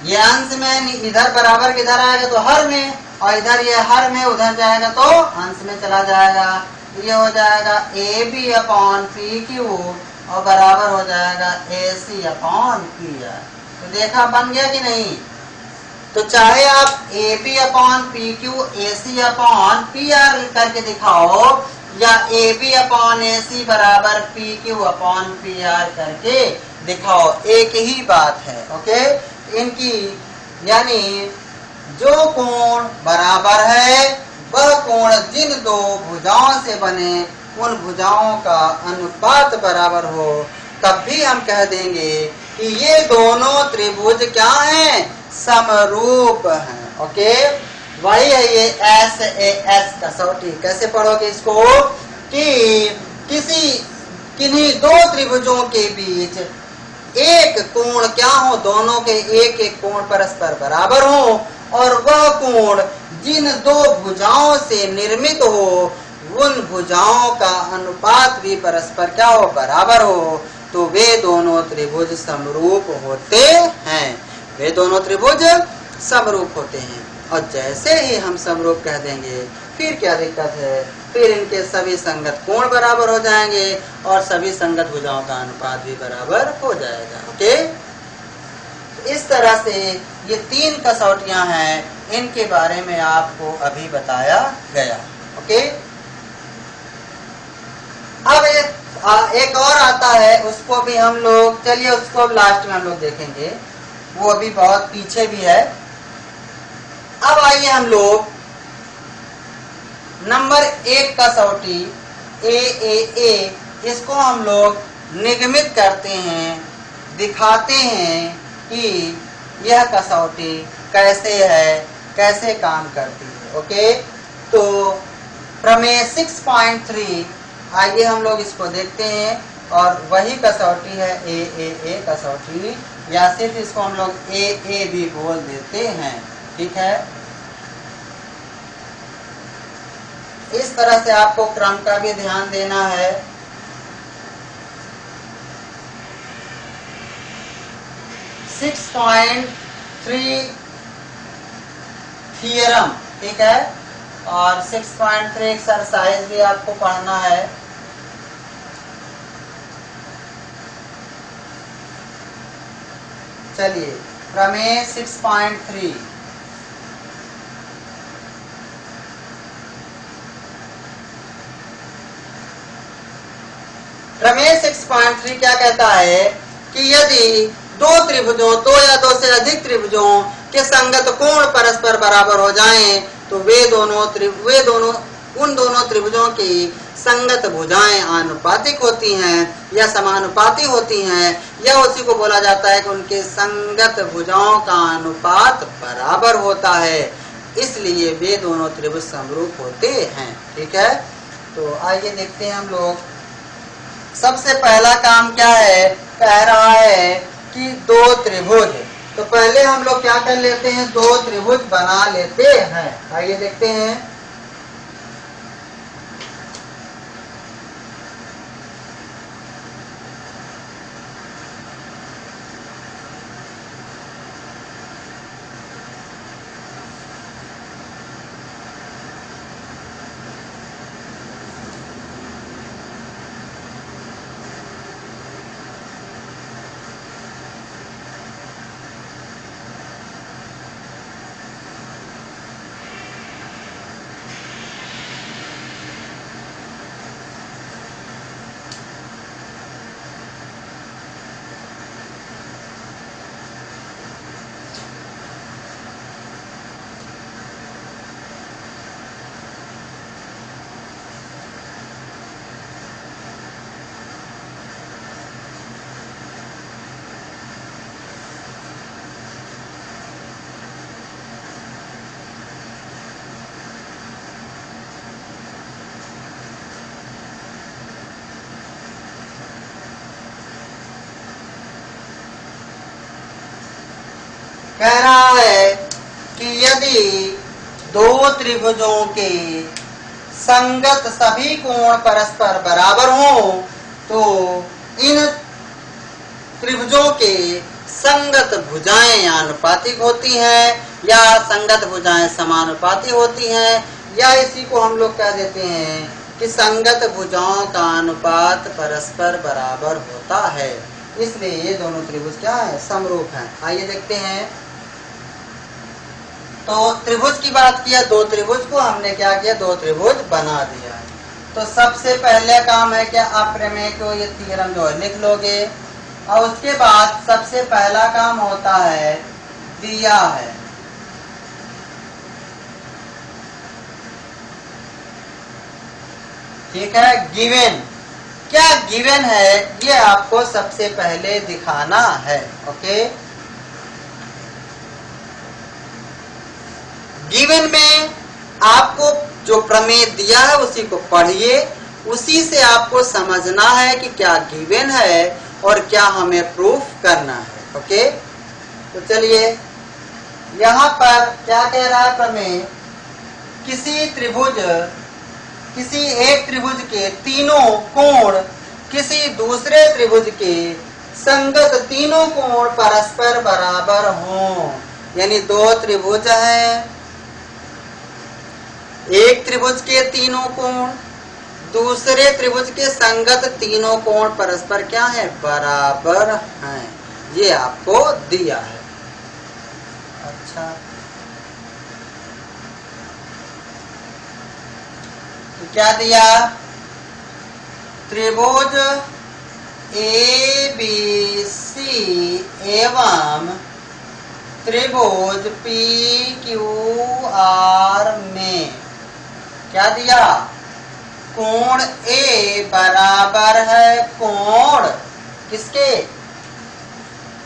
ये अंश में इधर बराबर किधर आएगा तो हर में, और इधर ये हर में उधर जाएगा तो अंश में चला जाएगा, ये हो जाएगा AB अपॉन PQ और बराबर हो जाएगा AC अपॉन PR। तो देखा बन गया कि नहीं? तो चाहे आप AB upon PQ AC upon PR करके दिखाओ या AB अपॉन AC बराबर PQ अपॉन PR करके दिखाओ, एक ही बात है। ओके, इनकी यानी जो कोण बराबर है वह कोण जिन दो भुजाओं से बने उन भुजाओं का अनुपात बराबर हो, तब भी हम कह देंगे कि ये दोनों त्रिभुज क्या हैं, समरूप हैं। ओके, वही है ये SAS कसौटी। कैसे पढ़ोगे इसको कि किन्हीं दो त्रिभुजों के बीच एक कोण क्या हो, दोनों के एक एक कोण परस्पर बराबर हो और वह कोण जिन दो भुजाओं से निर्मित हो उन भुजाओं का अनुपात भी परस्पर क्या हो, बराबर हो, तो वे दोनों त्रिभुज समरूप होते हैं। वे दोनों त्रिभुज समरूप होते हैं। और जैसे ही हम समरूप कह देंगे फिर क्या दिक्कत है, फिर इनके सभी संगत कोण बराबर हो जाएंगे और सभी संगत भुजाओं का अनुपात भी बराबर हो जाएगा। ओके, इस तरह से ये तीन कसौटियां हैं, इनके बारे में आपको अभी बताया गया। ओके, अब एक और आता है, उसको भी हम लोग, चलिए उसको लास्ट में हम लोग देखेंगे, वो अभी बहुत पीछे भी है। अब आइए हम लोग नंबर 1 कसौटी AAA, इसको हम लोग निगमित करते हैं, दिखाते हैं कि यह कसौटी कैसे है, कैसे काम करती है। ओके, तो प्रमेय 6.3, आइए हम लोग इसको देखते हैं। और वही कसौटी है AAA कसौटी, या सिर्फ इसको हम लोग AA भी बोल देते हैं। ठीक है, इस तरह से आपको क्रम का भी ध्यान देना है। 6.3 थियरम, ठीक है, और 6.3 एक्सरसाइज भी आपको पढ़ना है। चलिए, प्रमेय 6.3, प्रमेय 6.3 क्या कहता है कि यदि दो त्रिभुजों, दो या दो से अधिक त्रिभुजों के संगत कोण परस्पर बराबर हो जाएं, तो उन दोनों त्रिभुजों की संगत भुजाएं आनुपातिक होती हैं या समानुपाती होती हैं, या उसी को बोला जाता है कि उनके संगत भुजाओं का अनुपात बराबर होता है, इसलिए वे दोनों त्रिभुज समरूप होते हैं। ठीक है, तो आइए देखते हैं हम लोग। सबसे पहला काम क्या है, कह रहा है कि दो त्रिभुज, तो पहले हम लोग क्या कर लेते हैं, दो त्रिभुज बना लेते हैं। आइए देखते हैं। कह रहा है कि यदि दो त्रिभुजों के संगत सभी कोण परस्पर बराबर हों, तो इन त्रिभुजों के संगत भुजाएं आनुपातिक होती हैं या संगत भुजाएं समानुपाती होती हैं, या इसी को हम लोग कह देते हैं कि संगत भुजाओं का अनुपात परस्पर बराबर होता है, इसलिए ये दोनों त्रिभुज क्या है, समरूप हैं। आइए देखते हैं। तो त्रिभुज की बात किया, दो त्रिभुज को हमने क्या किया, दो त्रिभुज बना दिया। तो सबसे पहले काम है क्या, आप प्रमेय को ये थ्योरम जो है लिख लोगे, और उसके बाद सबसे पहला काम होता है, दिया है ठीक है। गिवन, क्या गिवन है ये आपको सबसे पहले दिखाना है। ओके, गिवन में आपको जो प्रमेय दिया है उसी को पढ़िए, उसी से आपको समझना है कि क्या गिवन है और क्या हमें प्रूफ करना है। ओके, तो चलिए यहां पर क्या कह रहा है प्रमेय, किसी एक त्रिभुज के तीनों कोण किसी दूसरे त्रिभुज के संगत तीनों कोण परस्पर बराबर हों। यानी दो त्रिभुज हैं, एक त्रिभुज के तीनों कोण दूसरे त्रिभुज के संगत तीनों कोण परस्पर क्या है, बराबर हैं। ये आपको दिया है। अच्छा, तो क्या दिया, त्रिभुज ABC एवं त्रिभुज PQR में क्या दिया, कोण A बराबर है कोण किसके,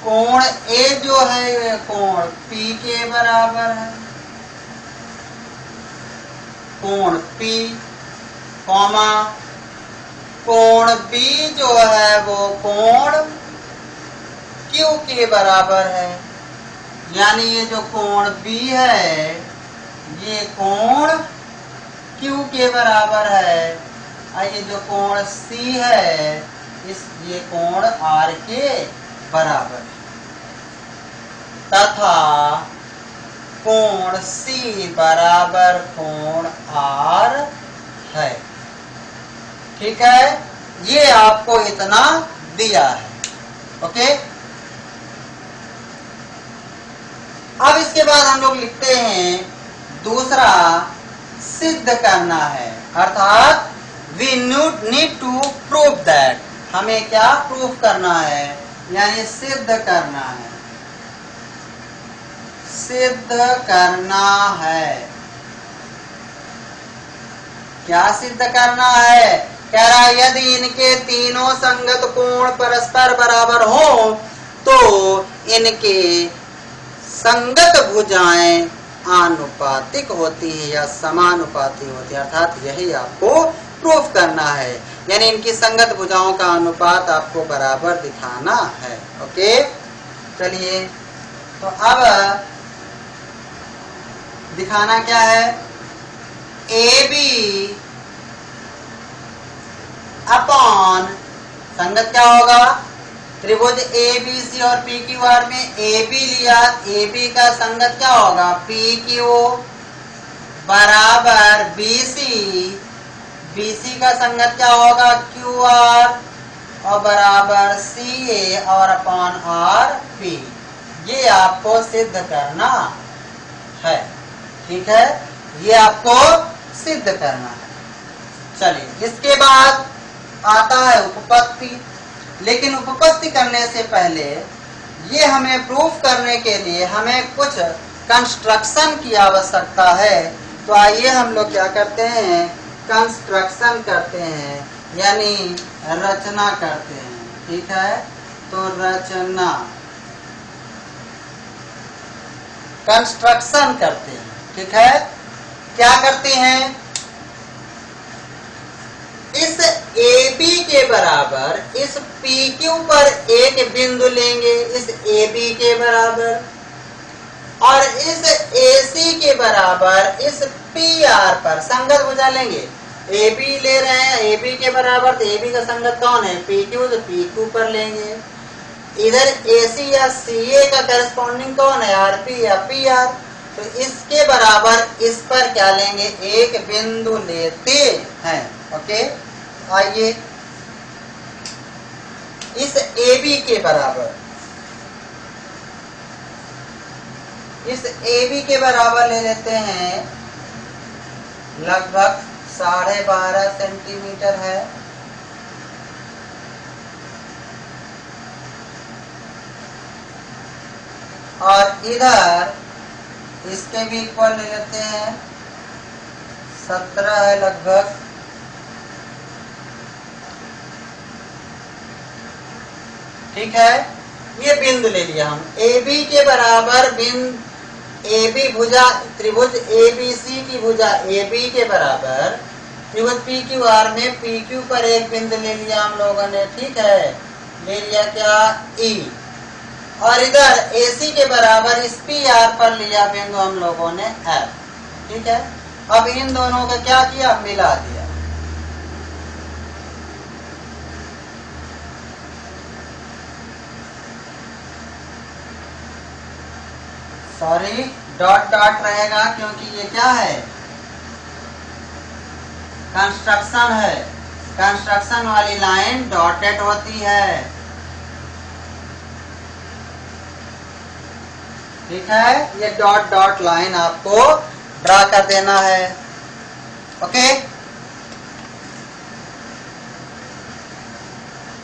कोण A जो है कोण P के बराबर है, कोण P कॉमा कोण B जो है वो कोण Q के बराबर है। यानी ये जो कोण B है ये कोण Q के बराबर है, और ये जो कोण C है ये कोण R के बराबर है, तथा कोण C बराबर कोण R है। ठीक है, ये आपको इतना दिया है। ओके, अब इसके बाद हम लोग लिखते हैं दूसरा, सिद्ध करना है, अर्थात we need to prove that, हमें क्या प्रूफ करना है, यानी सिद्ध करना है, सिद्ध करना है। क्या सिद्ध करना है, कह रहा है यदि इनके तीनों संगत कोण परस्पर बराबर हो तो इनके संगत भुजाएं आनुपातिक होती है या समानुपाती होती है, अर्थात यही आपको प्रूफ करना है। यानी इनकी संगत भुजाओं का अनुपात आपको बराबर दिखाना है। ओके, चलिए तो अब दिखाना क्या है, AB अपॉन संगत क्या होगा, त्रिभुज ABC और PQR में AB लिया, AB का संगत क्या होगा PQ बराबर BC, BC का संगत क्या होगा QR और बराबर CA और अपॉन RP। ये आपको सिद्ध करना है। ठीक है, ये आपको सिद्ध करना है। चलिए इसके बाद आता है उपपत्ति, लेकिन उपपत्ति करने से पहले ये हमें प्रूफ करने के लिए हमें कुछ कंस्ट्रक्शन की आवश्यकता है। तो आइए हम लोग क्या करते हैं, कंस्ट्रक्शन करते हैं, यानी रचना करते हैं। ठीक है, तो रचना कंस्ट्रक्शन करते हैं। ठीक है, क्या करते हैं, इस AB के बराबर इस PQ पर एक बिंदु लेंगे इस AB के बराबर, और इस AC के बराबर इस PR पर संगत भुजा लेंगे। AB ले रहे हैं AB के बराबर, तो AB का संगत कौन है PQ, तो PQ पर लेंगे। इधर AC या CA का करस्पॉन्डिंग कौन है RP या PR, तो इसके बराबर इस पर क्या लेंगे, एक बिंदु लेते हैं। ओके, आइए इस AB के बराबर, इस AB के बराबर ले लेते हैं, लगभग 12.5 सेंटीमीटर है, और इधर इसके भी इक्वल ले लेते हैं, 17 है लगभग, ठीक है, ये बिंदु ले लिया हम, ए बी के बराबर बिंदु, ए बी भुजा, त्रिभुज ए बी सी की भुजा ए बी के बराबर त्रिभुज पी क्यू आर में पी क्यू पर एक बिंदु ले लिया हम लोगों ने, ठीक है, ले लिया क्या, ई, और इधर ए सी के बराबर इस पी आर पर लिया बिंदु हम लोगों ने एफ, ठीक है। अब इन दोनों का क्या किया, मिला दिया, सॉरी डॉट डॉट रहेगा क्योंकि ये क्या है, कंस्ट्रक्शन है, कंस्ट्रक्शन वाली लाइन डॉटेड होती है, ठीक है। ये डॉट डॉट लाइन आपको ड्रा कर देना है, ओके।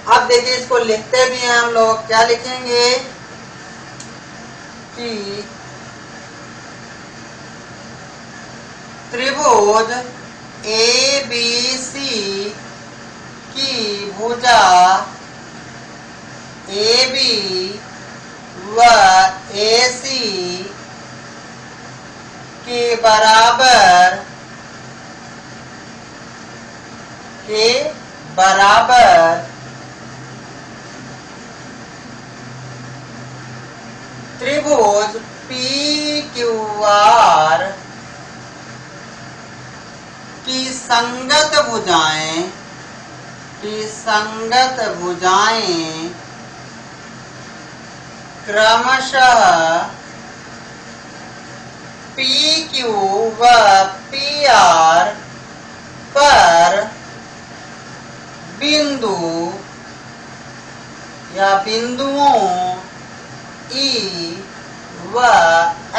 अब देखिए इसको लिखते भी हैं हम लोग, क्या लिखेंगे कि त्रिभुज ए बी सी की भुजा ए बी व ए सी के बराबर त्रिभुज पी क्यू आर की संगत भुजाएं क्रमशः पी क्यू व पी आर पर बिंदु या बिंदुओं ई व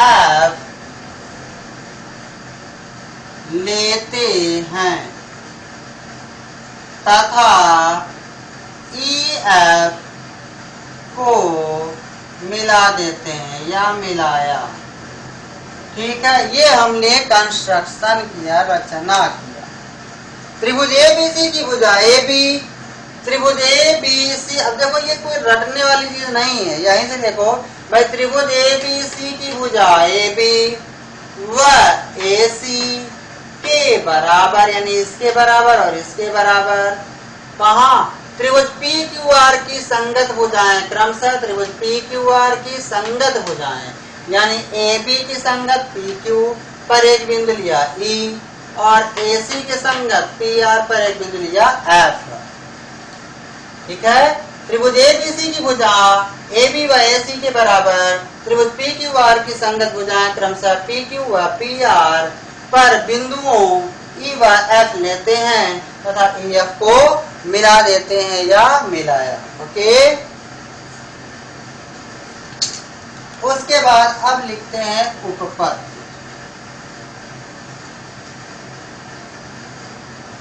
एफ लेते हैं तथा ई एफ को मिला देते हैं या मिलाया, ठीक है। ये हमने कंस्ट्रक्शन किया, रचना किया। त्रिभुज ए बी सी की भुजा ए बी, त्रिभुज ए बी सी, अब देखो ये कोई रटने वाली चीज नहीं है, यहीं से देखो भाई, त्रिभुज ए बी सी की भुजा ए बी व ए सी के बराबर, यानी इसके बराबर और इसके बराबर, कहाँ, त्रिभुज पी क्यू आर की संगत भुजाएं क्रमशः त्रिभुज पी क्यू आर की संगत भुजाएं, यानी ए बी की संगत पी क्यू पर एक बिंदु लिया ई, और ए सी के संगत पी आर पर एक बिंदु लिया एफ, ठीक है। त्रिभुज ए बी सी की भुजा ए बी व ए सी के बराबर त्रिभुज पी क्यू आर की संगत भुजाएं क्रमशः पी क्यू व पी आर पर बिंदुओं ई व एफ लेते हैं तथा ई एफ को मिला देते हैं या मिलाया, ओके। उसके बाद अब लिखते हैं उपपद,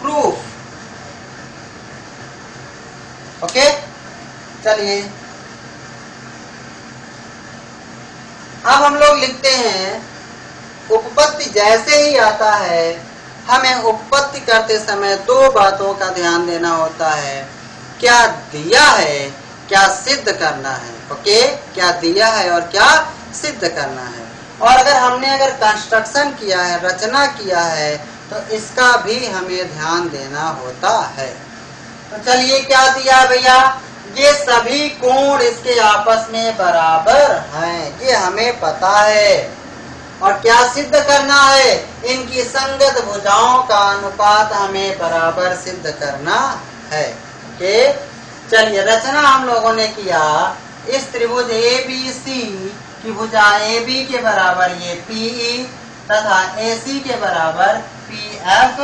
प्रूफ, ओके। चलिए अब हम लोग लिखते हैं, उपपत्ति जैसे ही आता है हमें उपपत्ति करते समय दो बातों का ध्यान देना होता है, क्या दिया है, क्या सिद्ध करना है, ओके। क्या दिया है और क्या सिद्ध करना है, और अगर कंस्ट्रक्शन किया है, रचना किया है, तो इसका भी हमें ध्यान देना होता है। तो चलिए क्या दिया भैया, ये सभी कोण इसके आपस में बराबर हैं, ये हमें पता है। और क्या सिद्ध करना है, इनकी संगत भुजाओं का अनुपात हमें बराबर सिद्ध करना है, ओके। चलिए रचना हम लोगों ने किया, इस त्रिभुज ए बी सी की भुजा ए बी के बराबर ये पी ई तथा ए सी के बराबर पी एफ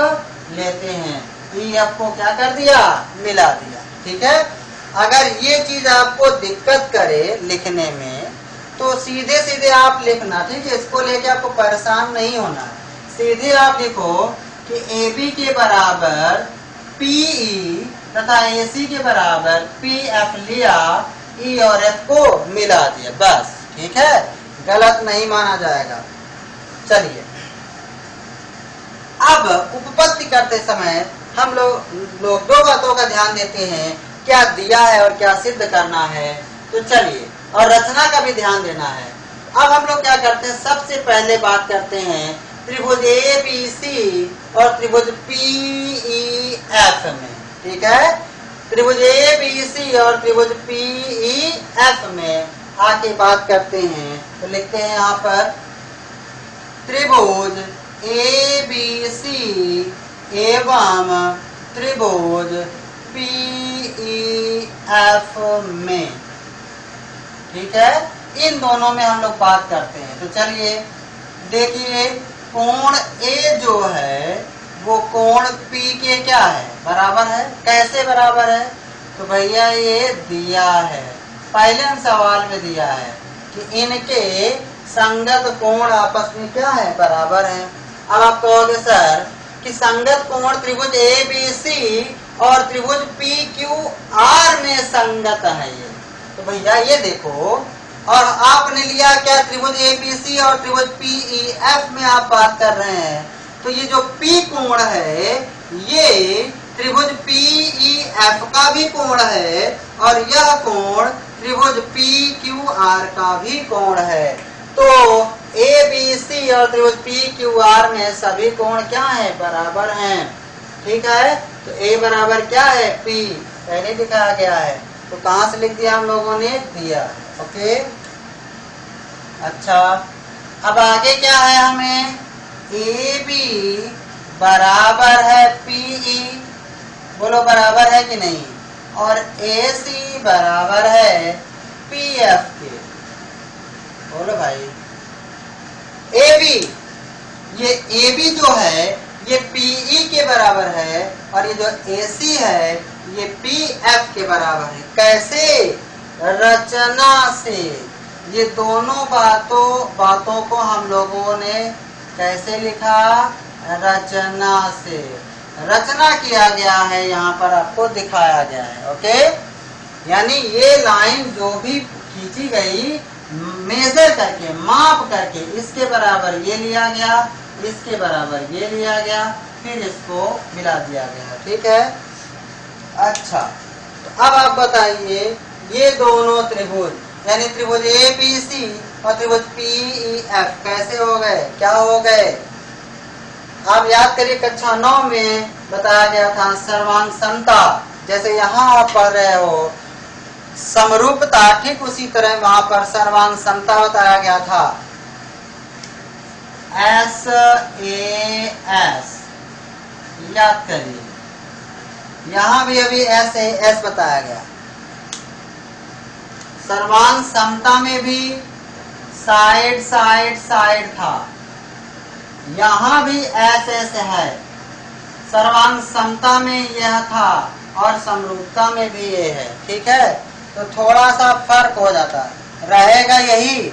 लेते हैं, ई एफ को क्या कर दिया, मिला दिया, ठीक है। अगर ये चीज आपको दिक्कत करे लिखने में तो सीधे सीधे आप लिखना, ठीक है, इसको लेके आपको परेशान नहीं होना है। सीधे आप लिखो कि ए बी के बराबर पी ई तथा ए सी के बराबर पी एफ लिया, ई और एफ को मिला दिया, बस, ठीक है, गलत नहीं माना जाएगा। चलिए अब उपपत्ति करते समय हम लोग दो बातों का ध्यान देते हैं, क्या दिया है और क्या सिद्ध करना है। तो चलिए, और रचना का भी ध्यान देना है। अब हम लोग क्या करते हैं, सबसे पहले बात करते हैं त्रिभुज ABC और त्रिभुज PEF में। ठीक है, त्रिभुज ABC और त्रिभुज PEF में आके बात करते हैं। तो लिखते हैं यहाँ पर त्रिभुज ABC एवं त्रिभुज PEF में। ठीक है, इन दोनों में हम लोग बात करते हैं। तो चलिए देखिए, कोण A जो है वो कोण P के क्या है, बराबर है। कैसे बराबर है, तो भैया ये दिया है, पहले हम सवाल में दिया है कि इनके संगत कोण आपस में क्या है, बराबर है। अब आप कहोगे सर कि संगत कोण त्रिभुज ABC और त्रिभुज PQR में संगत है ये। तो भैया ये देखो, और आपने लिया क्या, त्रिभुज ABC और त्रिभुज PEF में आप बात कर रहे हैं। तो ये जो P कोण है ये त्रिभुज PEF का भी कोण है और यह कोण त्रिभुज PQR का भी कोण है। तो ABC और त्रिभुज PQR में सभी कोण क्या है, बराबर हैं। ठीक है, तो A बराबर क्या है, P, पहले दिखाया गया है। तो कहां से लिख दिया हम लोगों ने, दिया। ओके, अच्छा, अब आगे क्या है हमें, AB बराबर है PE, बोलो बराबर है कि नहीं, और AC बराबर है PF के, बोलो भाई। AB, ये AB जो है ये PE के बराबर है और ये जो AC है ये PF के बराबर है। कैसे, रचना से। ये दोनों बातों को हम लोगों ने कैसे लिखा, रचना से। रचना किया गया है, यहाँ पर आपको दिखाया गया है। ओके, यानी ये लाइन जो भी खींची गई मेजर करके, माप करके, इसके बराबर ये लिया गया, इसके बराबर ये लिया गया, फिर इसको मिला दिया गया। ठीक है, अच्छा, तो अब आप बताइए ये दोनों त्रिभुज यानी त्रिभुज ABC और त्रिभुज PEF कैसे हो गए, क्या हो गए। आप याद करिए कक्षा 9 में बताया गया था सर्वांग समता, जैसे यहाँ आप पढ़ रहे हो समरूपता, ठीक उसी तरह वहां पर सर्वांग समता बताया गया था, SAS, याद करिए। यहां भी अभी SAS बताया गया। सर्वांग समता में भी साइड साइड साइड था, यहां भी SS है। सर्वांग समता में यह था और समरूपता में भी ये है। ठीक है, तो थोड़ा सा फर्क हो जाता है, रहेगा यही,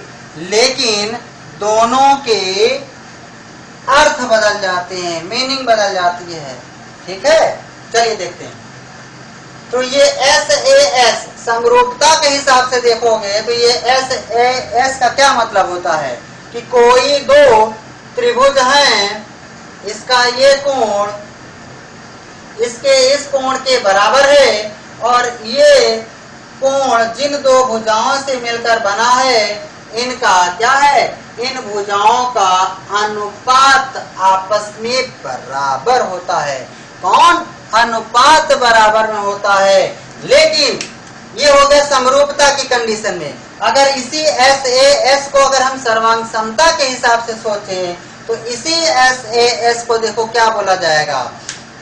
लेकिन दोनों के अर्थ बदल जाते हैं, मीनिंग बदल जाती है। ठीक है, चलिए देखते हैं। तो ये SAS समरूपता के हिसाब से देखोगे तो ये SAS का क्या मतलब होता है कि कोई दो त्रिभुज हैं, इसका ये कोण इसके इस कोण के बराबर है और ये कोण जिन दो भुजाओं से मिलकर बना है इनका क्या है, इन भुजाओं का अनुपात आपस में बराबर होता है। कौन, अनुपात बराबर में होता है। लेकिन ये हो गया समरूपता की कंडीशन में। अगर इसी SAS को अगर हम सर्वांग समता के हिसाब से सोचें तो इसी SAS को देखो क्या बोला जाएगा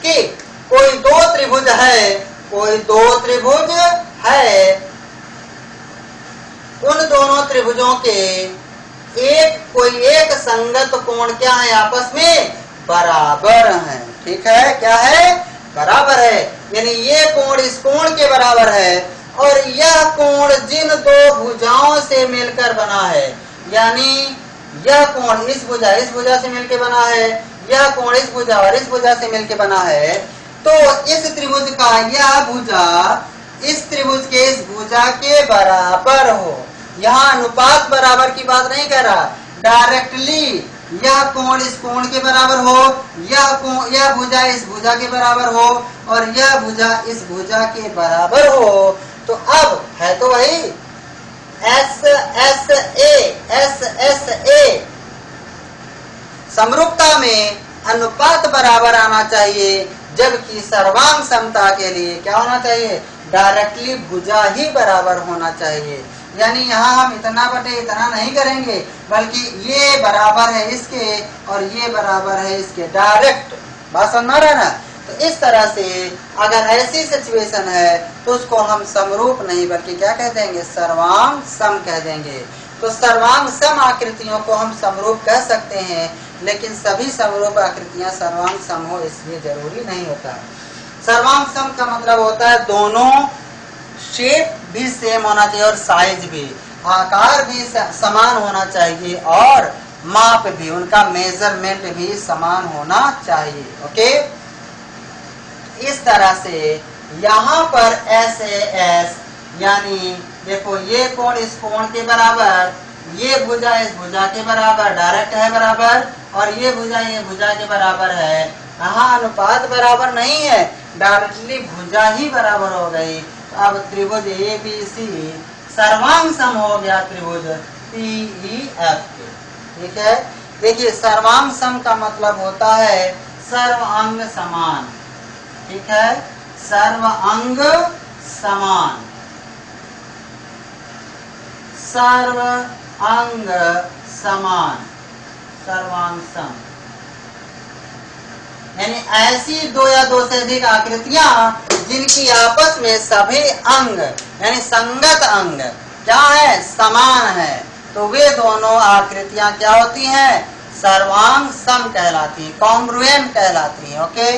कि कोई दो त्रिभुज है, कोई दो त्रिभुज है, उन दोनों त्रिभुजों के कोई एक संगत कोण क्या है, आपस में बराबर है। ठीक है, क्या है, बराबर है, यानी ये कोण इस कोण के बराबर है और यह कोण जिन दो भुजाओं से मिलकर बना है, यानी यह कोण इस भुजा से मिलकर बना है, यह कोण इस भुजा और इस भुजा से मिलकर बना है। तो इस त्रिभुज का यह भुजा इस त्रिभुज के इस भुजा के बराबर हो। यहाँ अनुपात बराबर की बात नहीं कर रहा, डायरेक्टली यह कोण इस कोण के बराबर हो, यह भुजा इस भुजा के बराबर हो और यह भुजा इस भुजा के बराबर हो, तो अब है तो वही एस एस ए। समरूपता में अनुपात बराबर आना चाहिए, जबकि सर्वांग समता के लिए क्या होना चाहिए, डायरेक्टली भुजा ही बराबर होना चाहिए। यानी यहाँ हम इतना बटे इतना नहीं करेंगे, बल्कि ये बराबर है इसके और ये बराबर है इसके, डायरेक्ट। बात समझ में आ रहा है ना। तो इस तरह से अगर ऐसी सिचुएशन है तो उसको हम समरूप नहीं बल्कि क्या कह देंगे, सर्वांग सम कह देंगे। तो सर्वांग सम आकृतियों को हम समरूप कह सकते हैं, लेकिन सभी समरूप आकृतियां सर्वांग सम हो इसलिए जरूरी नहीं होता। सर्वांग सम का मतलब होता है दोनों शेप भी सेम होना चाहिए और साइज भी, आकार भी समान होना चाहिए और माप भी, उनका मेजरमेंट भी समान होना चाहिए। ओके, इस तरह से यहाँ पर एस एस यानी देखो ये कोण इस कोण के बराबर, ये भुजा इस भुजा के बराबर, डायरेक्ट है बराबर, और ये भुजा के बराबर है। यहाँ अनुपात बराबर नहीं है, डायरेक्टली भुजा ही बराबर हो गई। तो अब त्रिभुज ए बी सी सर्वांग सम हो गया त्रिभुज पी ई एफ के। ठीक है, देखिए सर्वांग सम का मतलब होता है सर्व अंग समान। ठीक है, सर्व अंग समान, सर्व अंग समान, सर्वांग सम, यानी ऐसी दो या दो से अधिक आकृतियां जिनकी आपस में सभी अंग यानी संगत अंग क्या है, समान है, तो वे दोनों आकृतियां क्या होती हैं, सर्वांग सम कहलाती हैं, कॉन्ग्रुएंट कहलाती हैं। ओके,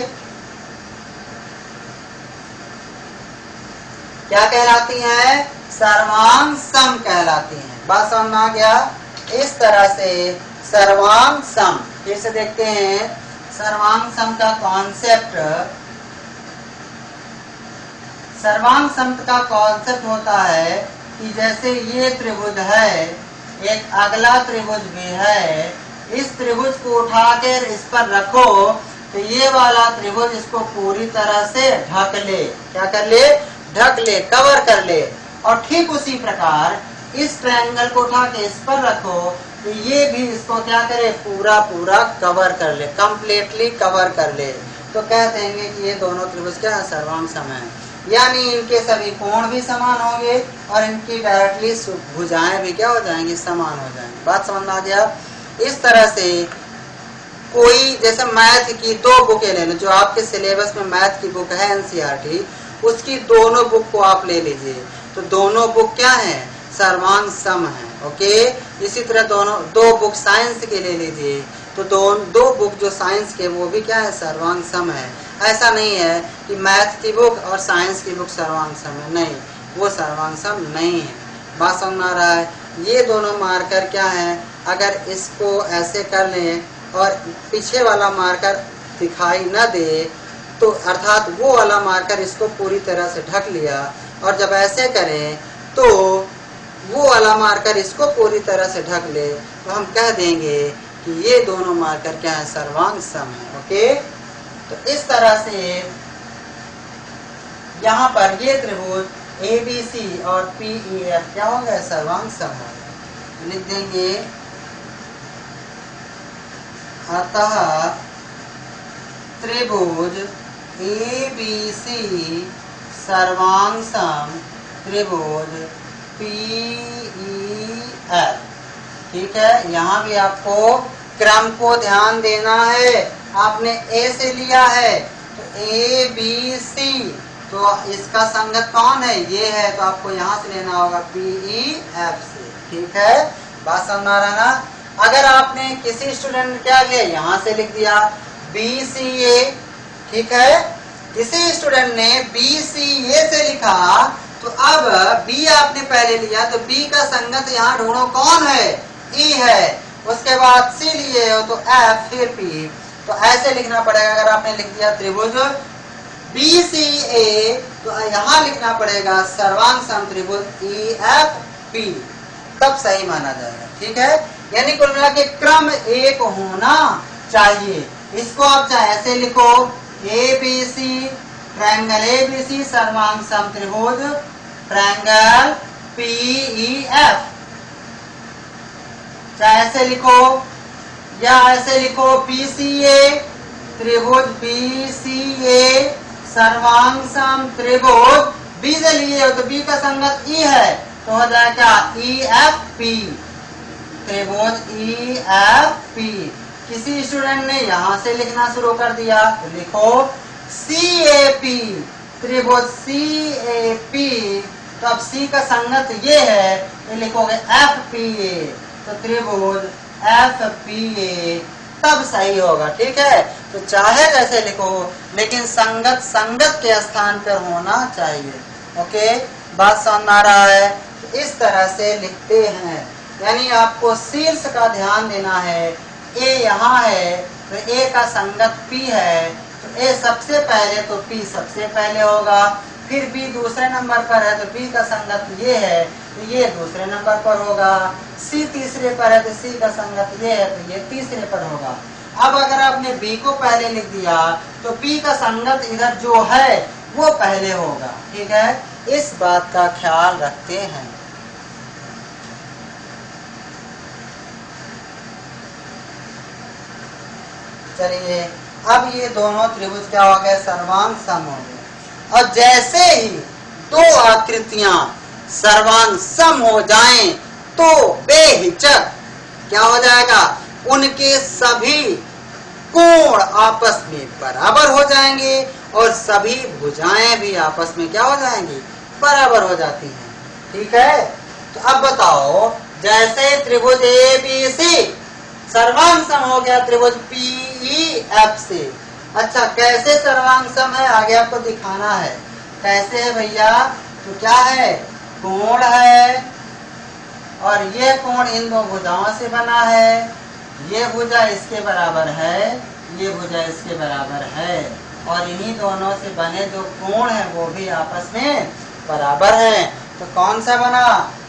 क्या कहलाती हैं, सर्वांग सम कहलाती हैं। बात समझ में आ गया। इस तरह से सर्वांग सम, फिर से देखते हैं सर्वांग सम का कॉन्सेप्ट। सर्वांग सम का कॉन्सेप्ट होता है कि जैसे ये त्रिभुज है, एक अगला त्रिभुज भी है, इस त्रिभुज को उठाकर इस पर रखो तो ये वाला त्रिभुज इसको पूरी तरह से ढक ले, क्या कर ले, ढक ले, कवर कर ले। और ठीक उसी प्रकार इस ट्रायंगल को उठा के इस पर रखो तो ये भी इसको क्या करे, पूरा पूरा कवर कर ले, कंप्लीटली कवर कर ले। तो कह देंगे कि ये दोनों त्रिभुज क्या है, सर्वांग सम है। यानी इनके सभी कोण भी समान होंगे और इनकी डायरेक्टली भुजाएं भी क्या हो जाएंगी, समान हो जाएंगी। बात समझ में आ गया। इस तरह से कोई जैसे मैथ की दो बुकें ले लो, जो आपके सिलेबस में मैथ की बुक है एनसीईआरटी, उसकी दोनों बुक को आप ले लीजिए, तो दोनों बुक क्या है, सर्वांग सम है। ओके, इसी तरह दो बुक साइंस के ले लीजिए, तो दो बुक जो साइंस के वो भी क्या है, सर्वांग सम है। ऐसा नहीं है कि मैथ की बुक और साइंस की बुक सर्वांग सम है, नहीं, वो सर्वांग सम नहीं है। बात समझ में आ रहा है। ये दोनों मार्कर क्या है, अगर इसको ऐसे कर लें और पीछे वाला मार्कर दिखाई न दे, तो अर्थात वो वाला मार्कर इसको पूरी तरह से ढक लिया, और जब ऐसे करें तो वो वाला मार्कर इसको पूरी तरह से ढक ले, तो हम कह देंगे कि ये दोनों मार्कर क्या है, सर्वांग सम है। ओके, तो इस तरह से यहाँ पर ये त्रिभुज ABC और PEF क्या हो गए, सर्वांग सम है। लिख देंगे अतः त्रिभुज ABC सर्वांग सम त्रिभुज PEF। ठीक है, यहाँ भी आपको क्रम को ध्यान देना है। आपने A से लिया है तो ABC, तो इसका संगत कौन है, ये है, तो आपको यहाँ से लेना होगा PEF से। ठीक है, बात समझ आ रहा है ना। अगर आपने किसी स्टूडेंट ने क्या किया, यहाँ से लिख दिया BCA, ठीक है, किसी स्टूडेंट ने BCA से लिखा, तो अब B आपने पहले लिया, तो B का संगत यहाँ ढूंढो कौन है, E है, उसके बाद C लिए हो तो F, फिर P, तो ऐसे लिखना पड़ेगा। अगर आपने लिख दिया त्रिभुज BCA, तो यहाँ लिखना पड़ेगा सर्वांग सम त्रिभुज EFP, तब सही माना जाएगा। ठीक है, यानी कुल मिला के क्रम एक होना चाहिए। इसको आप चाहे ऐसे लिखो, ABC ट्रायंगल ABC सर्वांग समत्रिभुज ट्रायंगल PEF, चाहे ऐसे लिखो या ऐसे लिखो PCA त्रिभुज BCA सर्वांग समत्रिभुज। बी से लिए हो तो बी का संगत ई है तो हो जाएगा EFP त्रिभुज EFP। किसी स्टूडेंट ने यहां से लिखना शुरू कर दिया तो लिखो CAP त्रिभुज CAP, तो अब C का संगत ये है तो लिखोगे FPA तो त्रिभुज FPA, तब सही होगा। ठीक है, तो चाहे जैसे लिखो लेकिन संगत संगत के स्थान पर होना चाहिए। ओके, बात समझ में आ रहा है? तो इस तरह से लिखते हैं, यानी आपको शीर्ष का ध्यान देना है। ए यहाँ है तो ए का संगत P है तो ए सबसे पहले तो P सबसे पहले होगा, फिर B दूसरे नंबर पर है तो B का संगत ये है तो ये दूसरे नंबर पर होगा, C तीसरे पर है तो C का संगत ये है तो ये तीसरे पर होगा। अब अगर आपने B को पहले लिख दिया तो P का संगत इधर जो है वो पहले होगा। ठीक है, इस बात का ख्याल रखते हैं। चलिए, अब ये दोनों त्रिभुज क्या हो गए? सर्वांग सम हो गए। और जैसे ही दो आकृतियां सर्वांग सम हो जाएं तो बेहिचक क्या हो जाएगा? उनके सभी कोण आपस में बराबर हो जाएंगे और सभी भुजाएं भी आपस में क्या हो जाएंगी? बराबर हो जाती हैं। ठीक है, तो अब बताओ, जैसे त्रिभुज ABC सर्वांग सम हो गया त्रिभुज PEF से। अच्छा, कैसे सर्वांग सम है आगे आपको दिखाना है। कैसे है भैया? तो क्या है? कोण है और ये कोण इन दो भुजाओं से बना है, ये भुजा इसके बराबर है, ये भुजा इसके बराबर है, और इन्हीं दोनों से बने जो कोण है वो भी आपस में बराबर है। तो कौन सा बना?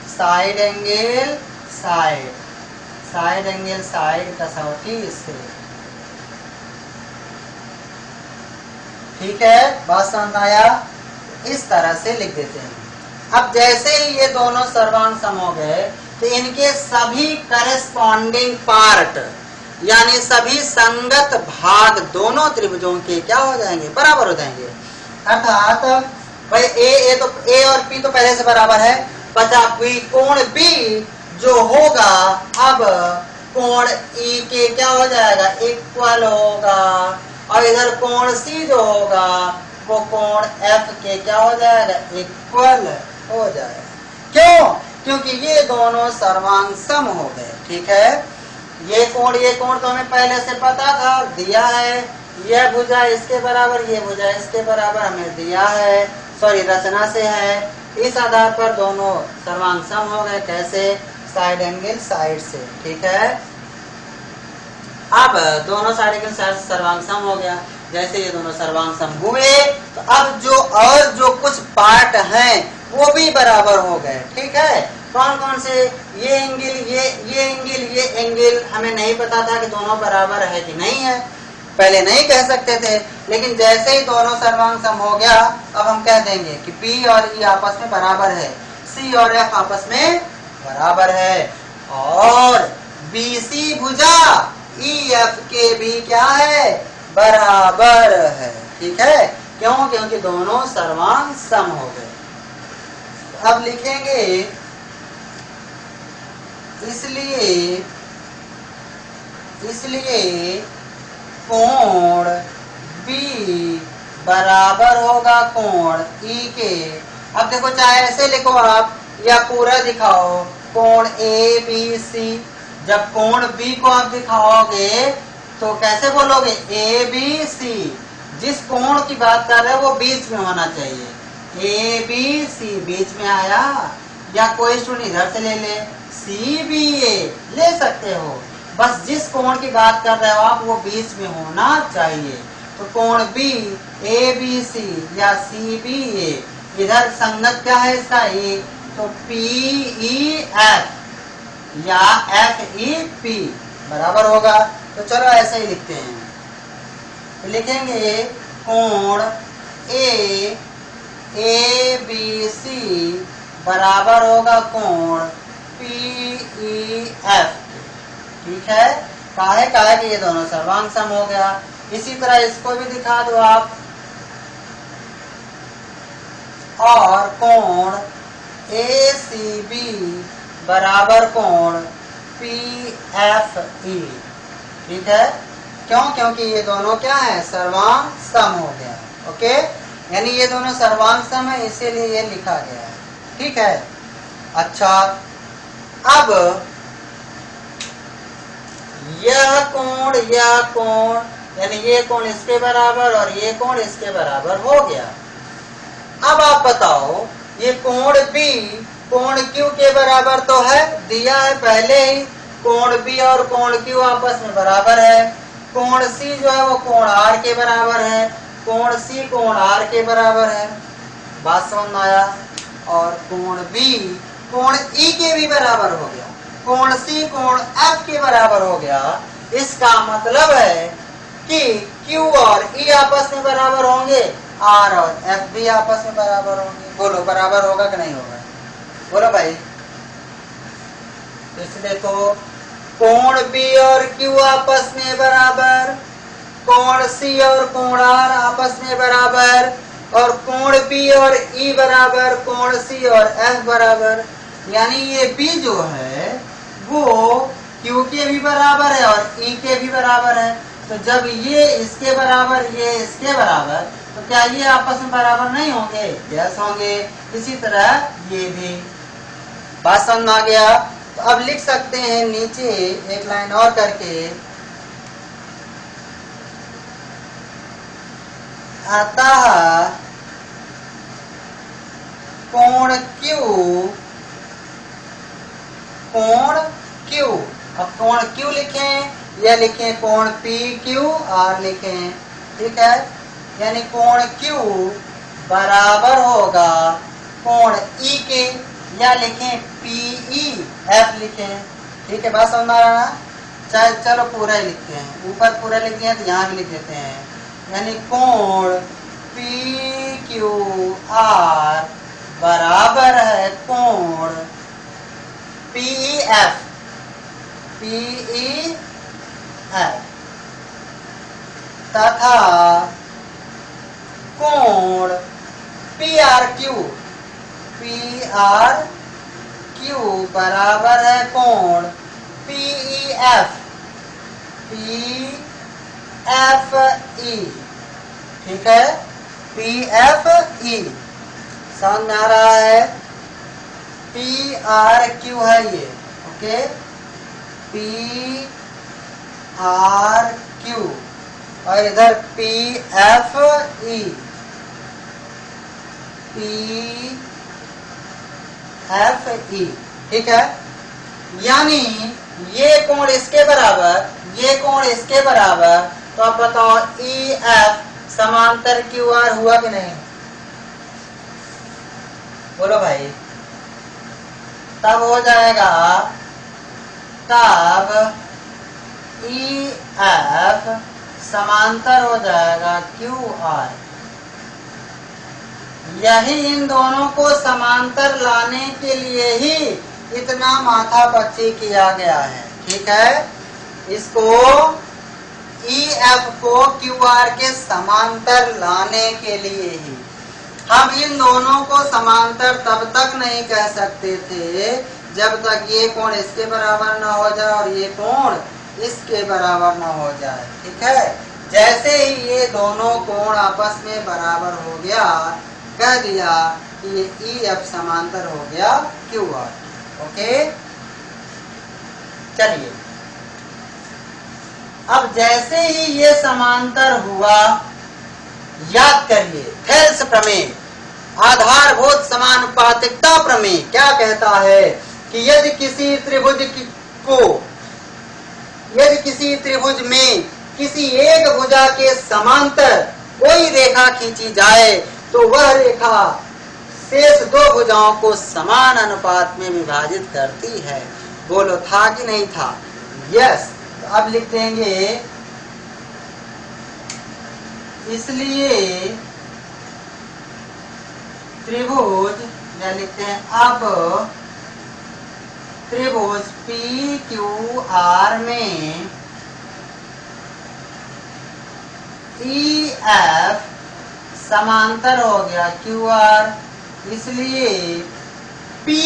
Side angle side, side angle side कसौटी इससे। ठीक है, बात समझ आया? इस तरह से लिख देते हैं। अब जैसे ही ये दोनों सर्वांग सम हो गए तो इनके सभी करेस्पॉन्डिंग पार्ट यानी सभी संगत भाग दोनों त्रिभुजों के क्या हो जाएंगे? बराबर हो जाएंगे। अर्थात भाई तो ए और पी तो पहले से बराबर है, बचा कोण बी जो होगा अब कोण ई के क्या हो जाएगा? इक्वल होगा, और इधर कोण सी जो होगा वो कोण एफ के क्या हो जाएगा? इक्वल हो जाएगा। क्यों? क्योंकि ये दोनों सर्वांग सम हो गए। ठीक है, ये कोण तो हमें पहले से पता था, दिया है। यह भुजा इसके बराबर, ये भुजा इसके बराबर हमें दिया है, सॉरी रचना से है। इस आधार पर दोनों सर्वांग सम हो गए। कैसे? साइड एंगल साइड से। ठीक है, अब दोनों साइड एंगल साइड से सर्वांग सम हो गया। जैसे ये दोनों सर्वांग सम हुए तो अब जो कुछ पार्ट हैं वो भी बराबर हो गए। ठीक है, कौन कौन से? ये एंगल, ये एंगल हमें नहीं पता था कि दोनों बराबर है कि नहीं है, पहले नहीं कह सकते थे, लेकिन जैसे ही दोनों सर्वांग सम हो गया अब हम कह देंगे कि P और E आपस में बराबर है, C और F आपस में बराबर है, और BC भुजा EF के भी क्या है? बराबर है। ठीक है, क्यों? क्योंकि दोनों सर्वांग सम हो गए। अब लिखेंगे इसलिए कोण B बराबर होगा कोण E के। अब देखो, चाहे ऐसे लिखो आप या पूरा दिखाओ, कोण ABC। जब कोण B को आप दिखाओगे तो कैसे बोलोगे? ABC। जिस कोण की बात कर रहे हो वो बीच में होना चाहिए। ABC बीच में आया, या कोई स्टूडेंट इधर से ले ले, CBA ले सकते हो, बस जिस कोण की बात कर रहे हो आप वो बीच में होना चाहिए। तो कोण B ABC या CBA इधर संगत क्या है इसका? एक, तो PEF या FEP बराबर होगा। तो चलो ऐसे ही लिखते हैं, तो लिखेंगे कोण ABC बराबर होगा कोण PEF। ठीक है, काहे कि ये दोनों सर्वांग सम हो गया। इसी तरह इसको भी दिखा दो आप, और कोण ACB बराबर कोण PFE। ठीक है, क्यों? क्योंकि ये दोनों क्या है, सर्वांग सम हो गया। ओके, यानी ये दोनों सर्वांग सम है, इसीलिए ये लिखा गया है। ठीक है, अच्छा, अब यह कोण यानी ये कोण इसके बराबर और ये कोण इसके बराबर हो गया। अब आप बताओ, ये कोण B कोण Q के बराबर तो है, दिया है पहले ही, कोण B और कोण Q आपस में बराबर है। कोण C जो है वो कोण R के बराबर है, कोण C कोण R के बराबर है। बात समझ में आया? और कोण B कोण E के भी बराबर हो गया, कोण C कोण F के बराबर हो गया। इसका मतलब है कि Q और E आपस में बराबर होंगे, R और F भी आपस में बराबर होंगे। बोलो बराबर होगा कि नहीं होगा? बोलो भाई। इसलिए तो कोण B और Q आपस में बराबर, कोण C और कोण R आपस में बराबर, और कोण B और E बराबर, कोण C और F बराबर। यानी ये B जो है वो Q के भी बराबर है और E के भी बराबर है। तो जब ये इसके बराबर, ये इसके बराबर, तो क्या ये आपस में बराबर नहीं होंगे? यस होंगे। इसी तरह ये भी। बात समझ में आ गया? तो अब लिख सकते हैं नीचे एक लाइन और करके, अतः कोण Q, अब कोण Q लिखें या लिखें कोण PQR लिखें। ठीक है, यानी कोण Q बराबर होगा कोण E के, या लिखें PEF लिखें। ठीक है, बात समझ में आ रहा है? चाहे चलो पूरा ही लिखते हैं, ऊपर पूरा लिख दिया तो यहाँ भी लिख देते हैं। यानी कोण PQR बराबर है कोण PEF तथा कोण PRQ बराबर है कोण PEF ठीक है, PFE। समझ में आ रहा है? PRQ है ये, ओके, PRQ, और इधर PFE। ठीक है, यानी ये कोण इसके बराबर, ये कोण इसके बराबर, तो आप बताओ EF समांतर QR हुआ कि नहीं? बोलो भाई। तब हो जाएगा, तब EF समांतर हो जाएगा QR। यही इन दोनों को समांतर लाने के लिए ही इतना माथापच्ची किया गया है। ठीक है, इसको EF को QR के समांतर लाने के लिए ही। हम इन दोनों को समांतर तब तक नहीं कह सकते थे जब तक ये कोण इसके बराबर ना हो जाए और ये कोण इसके बराबर ना हो जाए। ठीक है, जैसे ही ये दोनों कोण आपस में बराबर हो गया, कह दिया कि ये EF समांतर हो गया QR। ओके, चलिए, अब जैसे ही ये समांतर हुआ, याद करिए थेल्स प्रमेय, आधारभूत समानुपातिकता प्रमेय क्या कहता है कि यदि किसी त्रिभुज में किसी एक भुजा के समांतर कोई रेखा खींची जाए तो वह रेखा शेष दो भुजाओं को समान अनुपात में विभाजित करती है। बोलो था कि नहीं था? यस। तो अब लिख देंगे इसलिए त्रिभुज, या लिखते हैं अब त्रिभुज पी क्यू आर में ई एफ समांतर हो गया क्यू आर, इसलिए पी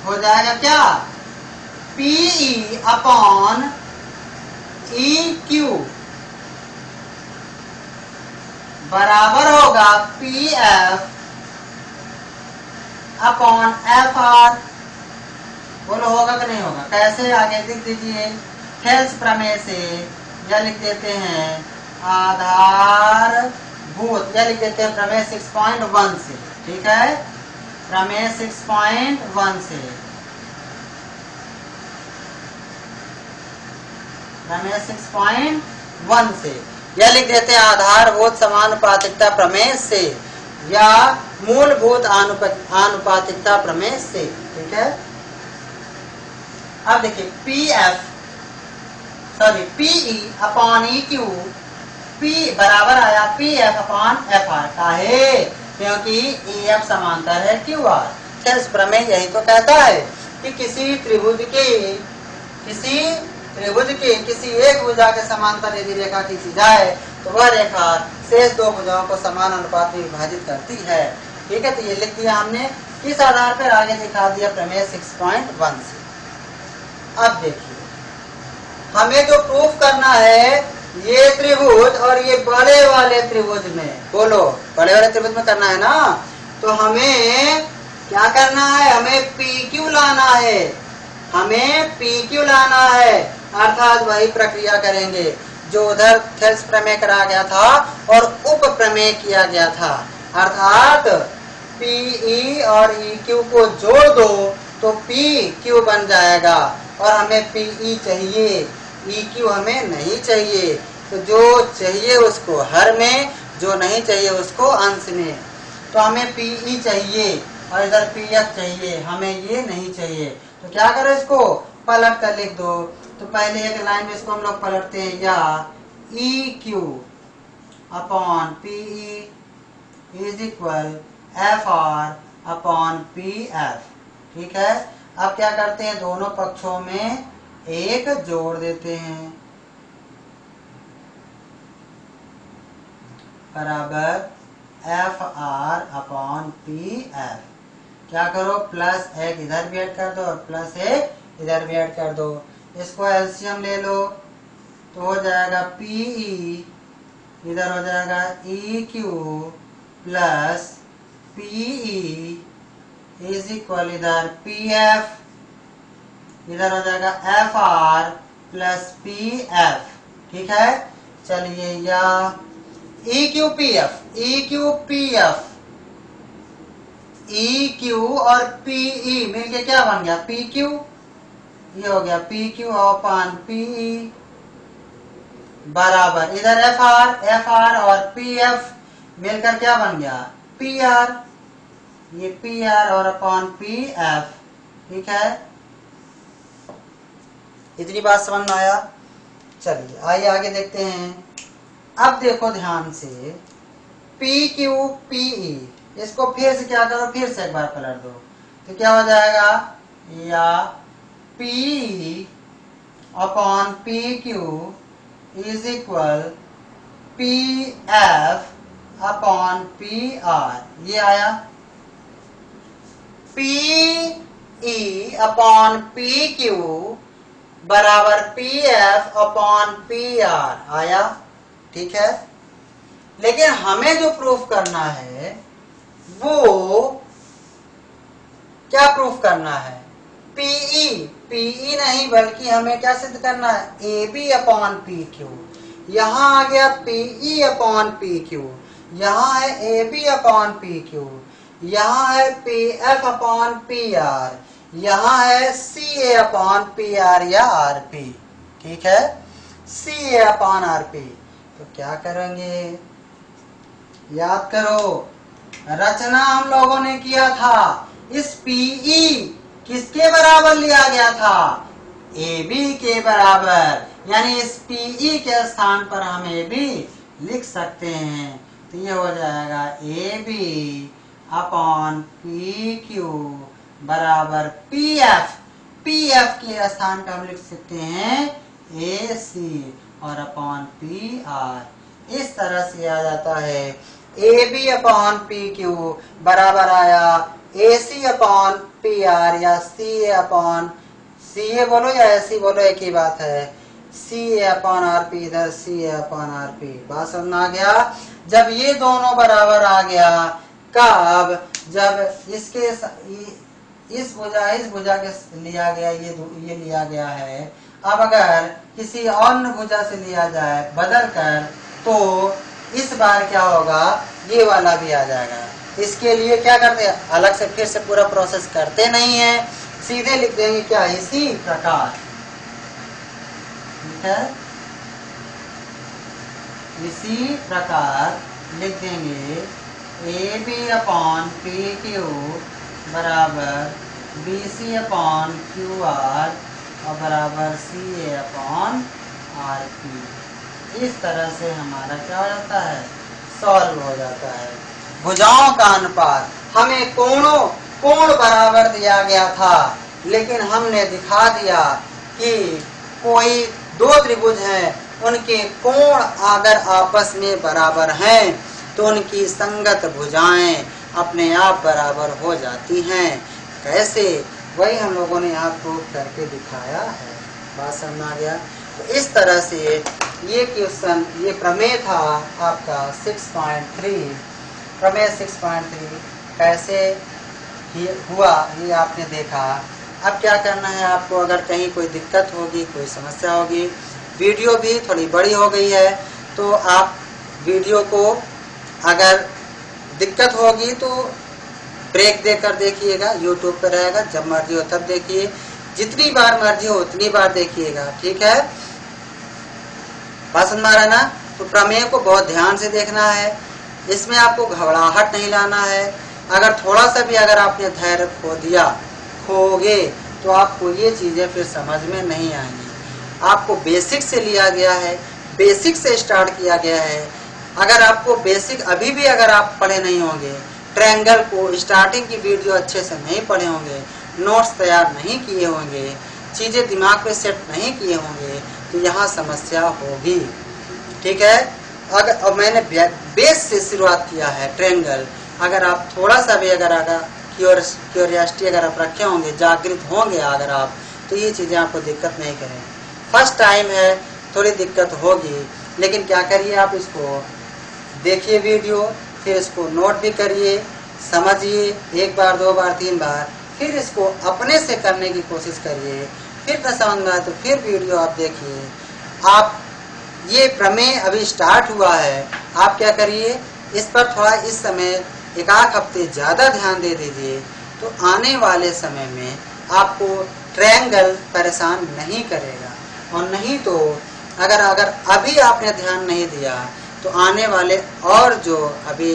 हो जाएगा क्या? पी अपॉन ई क्यू बराबर होगा P F upon F are. बोलो होगा कि नहीं होगा? कैसे? आगे लिख दीजिए थेल्स प्रमेय से, या लिख देते हैं आधारभूत, या लिख देते हैं प्रमेय 6.1 से। ठीक है, प्रमेय 6.1 से, प्रमेय 6.1 से, या लिख देते हैं आधारभूत समानुपातिकता प्रमेय से, या मूलभूत आनुपातिकता प्रमेय से। ठीक है, अब देखिए PE upon E Q, P बराबर आया P F upon F R. काहे? क्योंकि ई एफ समांतर है क्यू आर। थेल्स प्रमेय यही तो कहता है कि किसी त्रिभुज के किसी एक भुजा के समांतर यदि रेखा खींची जाए तो वह रेखा शेष दो भुजाओं को समान अनुपात में विभाजित करती है। ठीक है, तो ये लिख दिया हमने, किस आधार पर? आगे दिखा दिया प्रमेय 6.1 से। अब देखिए हमें जो प्रूफ करना है ये त्रिभुज और ये बड़े वाले त्रिभुज में, बोलो बड़े वाले त्रिभुज में करना है ना, तो हमें क्या करना है? हमें PQ लाना है, हमें PQ लाना है, अर्थात वही प्रक्रिया करेंगे जो उधर थेल्स प्रमेय करा गया था और उप प्रमेय किया गया था। अर्थात PE और EQ को जोड़ दो तो PQ बन जाएगा, और हमें PE चाहिए, EQ हमें नहीं चाहिए। तो जो चाहिए उसको हर में, जो नहीं चाहिए उसको अंश में। तो हमें PE चाहिए और इधर PF चाहिए, हमें ये नहीं चाहिए। तो क्या करो, इसको पलट कर लिख दो। तो पहले एक लाइन में इसको हम लोग पलटते हैं, या EQ upon PE is equal FR upon PF। ठीक है, अब क्या करते हैं? दोनों पक्षों में एक जोड़ देते हैं, बराबर FR अपॉन PF। क्या करो? प्लस एक इधर भी ऐड कर दो और प्लस एक इधर भी ऐड कर दो। इसको एलसीएम ले लो तो हो जाएगा PE, इधर हो जाएगा EQ plus PE is equal इधर PF, इधर हो जाएगा FR प्लस PF। ठीक है, चलिए, या EQ और PE मिलके क्या बन गया? PQ। ये हो गया PQ अपॉन PE बराबर इधर FR और PF मिलकर क्या बन गया? PR। ये PR और अपॉन PF। ठीक है, इतनी बात समझ में आया? चलिए आइए आगे देखते हैं। अब देखो ध्यान से, PQ PE, इसको फिर से क्या करो? फिर से एक बार पलट दो तो क्या हो जाएगा? या PE upon PQ is equal PF upon PR। ये आया। PE अपॉन PQ बराबर PF अपॉन PR आया। ठीक है, लेकिन हमें जो प्रूफ करना है वो क्या प्रूफ करना है? PE नहीं, बल्कि हमें क्या सिद्ध करना है? AB upon PQ। यहाँ आ गया PE अपॉन PQ, यहाँ है AB अपॉन PQ, यहाँ है PF अपॉन PR, यहाँ है CA अपॉन PR या RP। ठीक है, CA अपॉन RP। तो क्या करेंगे? याद करो, रचना हम लोगों ने किया था इस PE किसके बराबर लिया गया था? AB के बराबर, यानी इस PE के स्थान पर हम AB लिख सकते हैं। तो ये हो जाएगा AB अपॉन PQ बराबर PF। PF के स्थान पर हम लिख सकते हैं AC और अपॉन PR। इस तरह से आ जाता है AB अपॉन PQ बराबर आया AC अपॉन PR या CA अपॉन CA बोलो या ऐसी बोलो, एक ही बात है। CA अपॉन RP, इधर CA अपॉन RP। बात समझ में आ गया? जब ये दोनों बराबर आ गया, कब? जब इसके इस भुजा के लिया गया, ये लिया गया है। अब अगर किसी अन्य भुजा से लिया जाए बदल कर, तो इस बार क्या होगा? ये वाला भी आ जाएगा। इसके लिए क्या करते हैं? अलग से फिर से पूरा प्रोसेस करते नहीं है, सीधे लिख देंगे क्या? इसी प्रकार। ठीक है, इसी प्रकार लिख देंगे AB अपॉन PQ बराबर BC अपॉन QR और बराबर CA अपॉन RP। इस तरह से हमारा क्या हो जाता है? सॉल्व हो जाता है। भुजाओं का अनुपात, हमें कोण बराबर दिया गया था, लेकिन हमने दिखा दिया कि कोई दो त्रिभुज हैं, उनके कोण अगर आपस में बराबर हैं तो उनकी संगत भुजाएं अपने आप बराबर हो जाती हैं। कैसे? वही हम लोगों ने यहाँ प्रूव करके दिखाया है। बात समझ में आ गया? तो इस तरह से ये क्वेश्चन, ये प्रमेय था आपका 6.3। प्रमेय 6.3 कैसे हुआ ये आपने देखा। अब क्या करना है आपको? अगर कहीं कोई दिक्कत होगी, कोई समस्या होगी, वीडियो भी थोड़ी बड़ी हो गई है, तो आप वीडियो को अगर दिक्कत होगी तो ब्रेक देकर देखिएगा। यूट्यूब पर रहेगा, जब मर्जी हो तब देखिए, जितनी बार मर्जी हो उतनी बार देखिएगा। ठीक है, पसंद आ रहा ना? तो प्रमेय को बहुत ध्यान से देखना है, इसमें आपको घबराहट नहीं लाना है। अगर थोड़ा सा भी अगर आपने धैर्य खोगे तो आपको ये चीज़ें फिर समझ में नहीं आएंगी। आपको बेसिक से लिया गया है, बेसिक से स्टार्ट किया गया है। अगर आपको बेसिक अभी भी अगर आप पढ़े नहीं होंगे, ट्रायंगल को स्टार्टिंग की वीडियो अच्छे से नहीं पढ़े होंगे, नोट्स तैयार नहीं किए होंगे, चीज़ें दिमाग में सेट नहीं किए होंगे, तो यहाँ समस्या होगी। ठीक है, अगर अब मैंने बेस से शुरुआत किया है ट्रायंगल, अगर आप थोड़ा सा भी अगर क्यूरियोसिटी अगर आप रखे होंगे, जागृत होंगे अगर आप, तो ये चीज़ें आपको दिक्कत नहीं करेंगी। फर्स्ट टाइम है, थोड़ी दिक्कत होगी, लेकिन क्या करिए, आप इसको देखिए वीडियो, फिर इसको नोट भी करिए, समझिए 1 बार 2 बार 3 बार, फिर इसको अपने से करने की कोशिश करिए। फिर न समझ में आए तो फिर वीडियो आप देखिए। आप ये प्रमेय अभी स्टार्ट हुआ है, आप क्या करिए, इस पर थोड़ा इस समय 1-8 हफ्ते ज़्यादा ध्यान दे दीजिए, तो आने वाले समय में आपको ट्रायंगल परेशान नहीं करेगा। और नहीं तो अगर अभी आपने ध्यान नहीं दिया तो आने वाले और जो अभी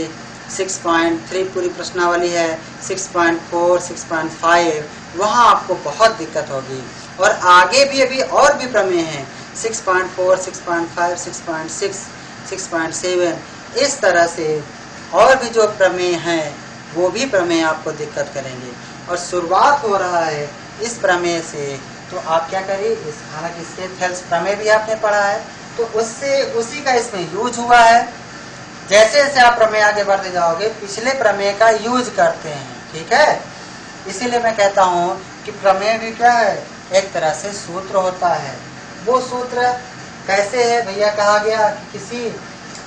6.3 पूरी प्रश्नावली है, 6.4, 6.5, वहाँ आपको बहुत दिक्कत होगी। और आगे भी अभी और भी प्रमेय हैं, 6.4, 6.5, 6.6, 6.7, इस तरह से और भी जो प्रमेय हैं वो भी प्रमेय आपको दिक्कत करेंगे। और शुरुआत हो रहा है इस प्रमेय से, तो आप क्या करिए, हालांकि इसके थेल्स प्रमेय भी आपने पढ़ा है, तो उसी का इसमें यूज हुआ है। जैसे जैसे आप प्रमेय आगे बढ़ते जाओगे, पिछले प्रमेय का यूज करते हैं। ठीक है, इसीलिए मैं कहता हूँ कि प्रमेय भी क्या है, एक तरह से सूत्र होता है। वो सूत्र कैसे है भैया? कहा गया कि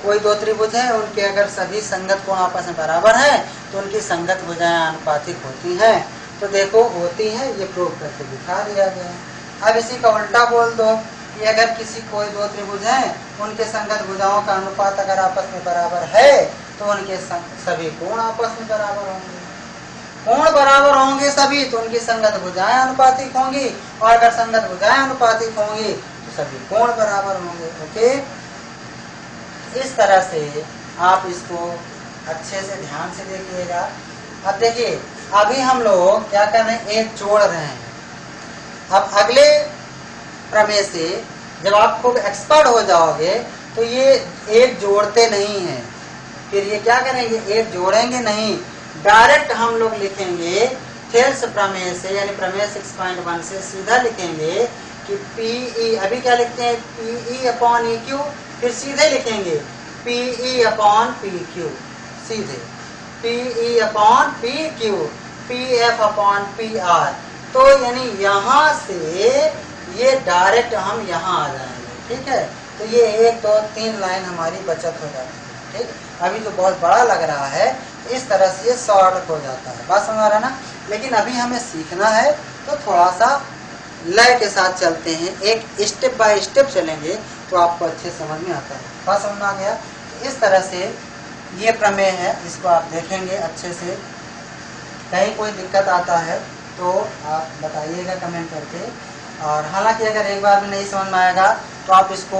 कोई दो त्रिभुज है, उनके अगर सभी संगत कोण आपस में बराबर हैं तो उनकी संगत भुजाएं आनुपातिक होती हैं। तो देखो होती हैं, ये प्रूव करके दिखा दिया गया। अब इसी का उल्टा बोल दो कि अगर कोई दो त्रिभुज हैं, उनके संगत भुजाओं का अनुपात अगर आपस में बराबर है तो उनके सभी कोण आपस में बराबर होंगे। कोण बराबर होंगे सभी तो उनकी संगत भुजाएं अनुपातिक होंगी, और अगर संगत भुजाएं अनुपातिक होंगी तो सभी कोण बराबर होंगे। ओके, इस तरह से आप इसको अच्छे से ध्यान से देखिएगा। अब देखिए अभी हम लोग क्या कर रहे हैं, एक जोड़ रहे हैं। अब अगले प्रमेय से जब आप खूब एक्सपर्ट हो जाओगे तो ये एक जोड़ते नहीं हैं, फिर ये क्या करेंगे, एक जोड़ेंगे नहीं, डायरेक्ट हम लोग लिखेंगे थेल्स प्रमेय से, यानी प्रमेय 6.1 से सीधा लिखेंगे कि PE, अभी क्या लिखते हैं PE अपॉन EQ, फिर सीधे लिखेंगे PE अपॉन PQ, सीधे PE upon PQ, PF upon PR। तो यानी यहाँ से ये डायरेक्ट हम यहाँ आ जाएंगे, ठीक है। तो ये 1 2 3 लाइन हमारी बचत हो जाती है, ठीक। अभी तो बहुत बड़ा लग रहा है, इस तरह से ये शॉर्ट हो जाता है, बात समझ आ रहा है ना। लेकिन अभी हमें सीखना है तो थोड़ा सा लय के साथ चलते हैं, एक स्टेप बाय स्टेप चलेंगे तो आपको अच्छे समझ में आता है, बात समझ में आ गया। इस तरह से ये प्रमेय है, इसको आप देखेंगे अच्छे से, कहीं कोई दिक्कत आता है तो आप बताइएगा कमेंट करके। और हालांकि अगर एक बार में नहीं समझ में आएगा तो आप इसको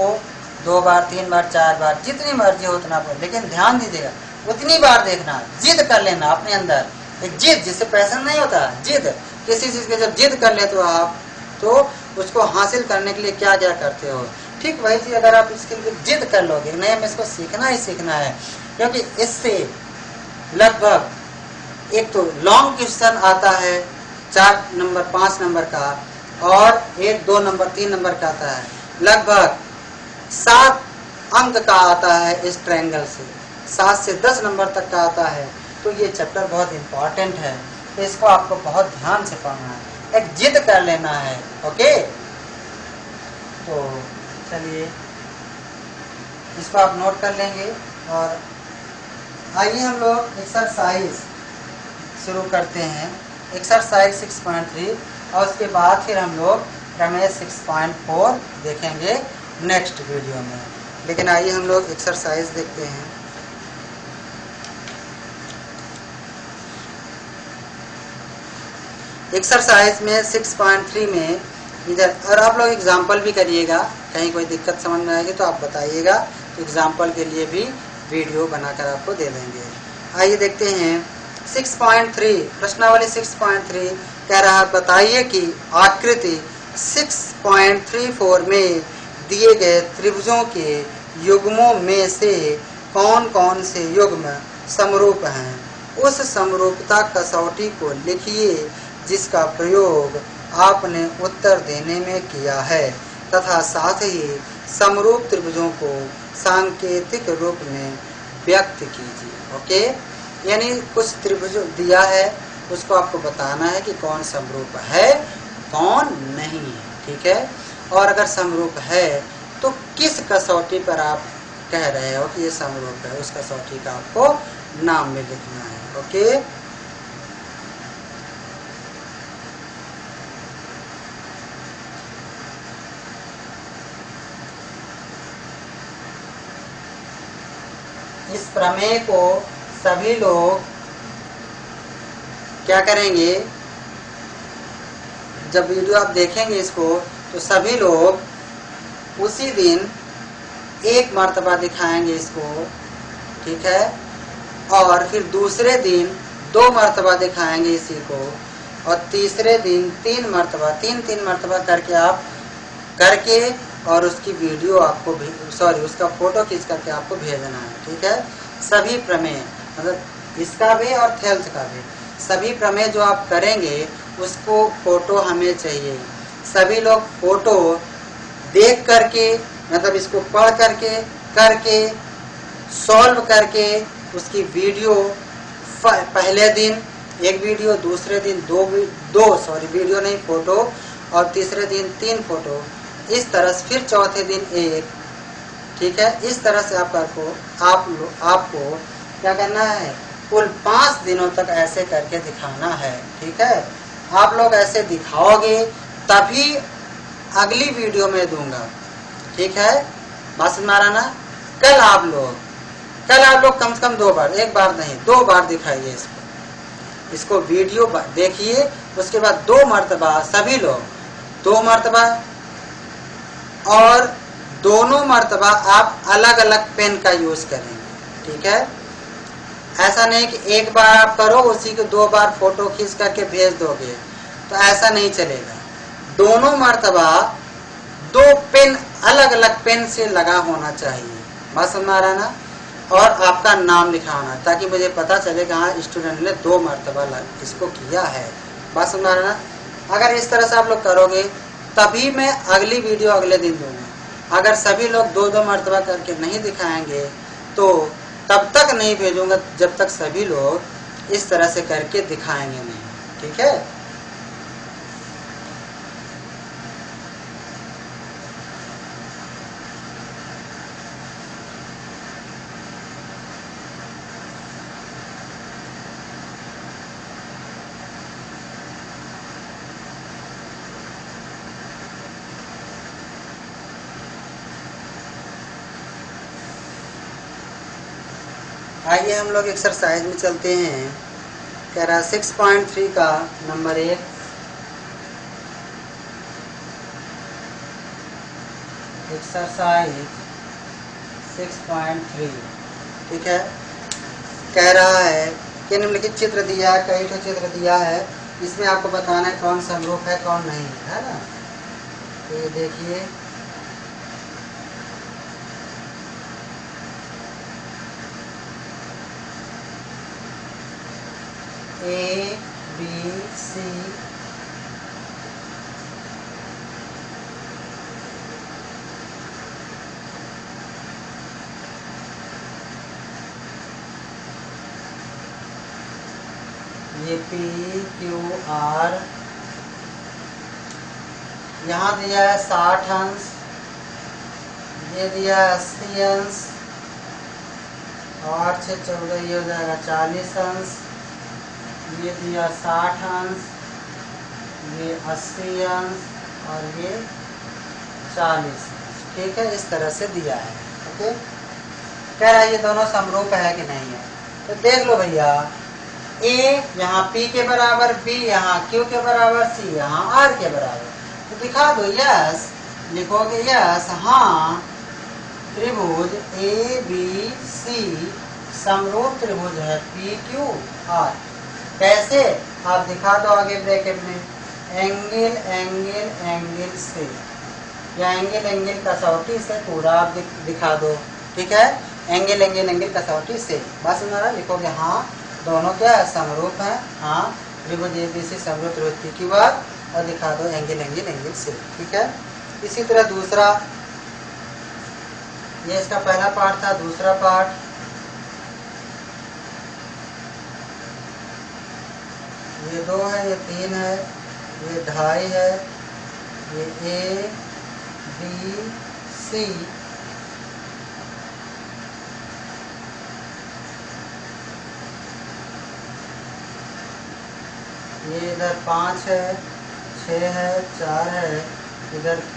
2 बार 3 बार 4 बार जितनी मर्जी हो उतना पढ़, लेकिन ध्यान दीजिएगा उतनी बार देखना, जिद कर लेना अपने अंदर, एक जिद, जिससे पैशन नहीं होता, जिद, किसी चीज़ के जब जिद कर ले तो आप तो उसको हासिल करने के लिए क्या क्या करते हो, ठीक वही चीज़ अगर आप इसके लिए जिद कर लोगे, नहीं हमें इसको सीखना ही सीखना है, क्योंकि इससे लगभग एक तो लॉन्ग क्वेश्चन आता है 4 नंबर 5 नंबर का, और 1 2 नंबर 3 नंबर का आता है, लगभग 7 अंक का आता है इस ट्रायंगल से, 7 से 10 नंबर तक का आता है। तो ये चैप्टर बहुत इम्पॉर्टेंट है, तो इसको आपको बहुत ध्यान से पढ़ना है, एक जिद कर लेना है, ओके। तो चलिए इसको आप नोट कर लेंगे। और आइए हम लोग एक्सरसाइज शुरू करते हैं, एक्सरसाइज 6.3, और उसके बाद फिर हम लोग प्रमेय 6.4 देखेंगे नेक्स्ट वीडियो में। लेकिन आइए हम लोग एक्सरसाइज देखते हैं। एक्सरसाइज में 6.3 में इधर, और आप लोग एग्जाम्पल भी करिएगा, कहीं कोई दिक्कत समझ में आएगी तो आप बताइएगा, तो एग्जाम्पल के लिए भी वीडियो बनाकर आपको दे देंगे। आइए देखते हैं 6.3, प्रश्नावली 6.3 कह रहा है, बताइए कि आकृति 6.34 में दिए गए त्रिभुजों के युग्मों में से कौन कौन से युग्म समरूप हैं। उस समरूपता कसौटी को लिखिए जिसका प्रयोग आपने उत्तर देने में किया है, तथा साथ ही समरूप त्रिभुजों को सांकेतिक रूप में व्यक्त कीजिए। ओके, यानी कुछ त्रिभुज दिया है, उसको आपको बताना है कि कौन समरूप है कौन नहीं है, ठीक है। और अगर समरूप है तो किस कसौटी पर आप कह रहे हो कि ये समरूप है, उस कसौटी का आपको नाम में लिखना है। ओके, इस प्रमेय को सभी लोग क्या करेंगे, जब वीडियो आप देखेंगे इसको तो सभी लोग उसी दिन एक मर्तबा दिखाएंगे इसको, ठीक है, और फिर दूसरे दिन 2 मर्तबा दिखाएंगे इसी को, और तीसरे दिन 3 मर्तबा, 3 मर्तबा करके आप करके और उसकी वीडियो आपको उसका फोटो खींच करके आपको भेजना है, ठीक है। सभी प्रमेय, मतलब इसका भी और थेल्स का भी, सभी प्रमेय जो आप करेंगे उसको फोटो हमें चाहिए। सभी लोग फोटो देख करके, मतलब इसको पढ़ करके सॉल्व करके उसकी वीडियो पहले दिन एक वीडियो, दूसरे दिन दो वीडियो नहीं फोटो, और तीसरे दिन 3 फोटो, इस तरह से फिर चौथे दिन 1, ठीक है। इस तरह से आपको क्या करना है, कुल 5 दिनों तक ऐसे करके दिखाना है, ठीक है। आप लोग ऐसे दिखाओगे तभी अगली वीडियो में दूंगा, ठीक है। बात समझ रहा ना। कल आप लोग कम से कम 2 बार, 1 बार नहीं 2 बार दिखाइए इसको वीडियो देखिए, उसके बाद 2 मर्तबा सभी लोग 2 मर्तबा, और दोनों मर्तबा आप अलग अलग पेन का यूज करेंगे, ठीक है। ऐसा नहीं कि एक बार आप करो उसी को 2 बार फोटो खींच करके भेज दोगे, तो ऐसा नहीं चलेगा। दोनों मर्तबा 2 पेन अलग अलग पेन से लगा होना चाहिए, बात समझ आ रहा है ना। और आपका नाम लिखा होना, ताकि मुझे पता चले कि हाँ स्टूडेंट ने 2 मर्तबा इसको किया है, बात समझ आ रहा है ना। अगर इस तरह से आप लोग करोगे तभी मैं अगली वीडियो अगले दिन दूंगा। अगर सभी लोग 2-2 मर्तबा करके नहीं दिखाएंगे तो तब तक नहीं भेजूंगा जब तक सभी लोग इस तरह से करके दिखाएंगे नहीं, ठीक है। आइए हम लोग एक्सरसाइज में चलते हैं। कह रहा 6.3 का नंबर 1, एक्सरसाइज 6.3, ठीक है। कह रहा है कि निम्नलिखित चित्र दिया है, कई तो चित्र दिया है, इसमें आपको बताना है कौन समरूप है कौन नहीं है ना। तो ये देखिए A, B, C, ये P, Q, R, यहाँ दिया है 60 अंश, ये दिया है 80 अंश, 8 से 14 ये हो जाएगा 40 अंश, ये दिया 60 अंश, ये 80 अंश और ये 40, ठीक है। इस तरह से दिया है, ओके। कह रहा है ये दोनों समरूप है कि नहीं है, तो देख लो भैया, A यहाँ P के बराबर, B यहाँ Q के बराबर, C यहाँ R के बराबर, तो दिखा दो यस, लिखोगे यस, हाँ त्रिभुज ABC समरूप त्रिभुज है PQR। कैसे, आप दिखा दो आगे ब्रैकेट में, एंगल एंगल एंगल से, या एंगल एंगल कसौटी से पूरा आप दिखा दो, ठीक है। एंगल एंगल एंगल कसौटी से, बस मेरा लिखोगे हाँ दोनों क्या है समरूप है, हाँ त्रिभुज ABC समरूप त्रिभुज PQR, और दिखा दो एंगल एंगल एंगल से, ठीक है। इसी तरह दूसरा, ये इसका पहला पार्ट था, दूसरा पार्ट, ये 2 है, ये 3 है, ये 2.5 है, ये A, B, C, ये इधर 5 है, 6 है, 4 है, इधर P,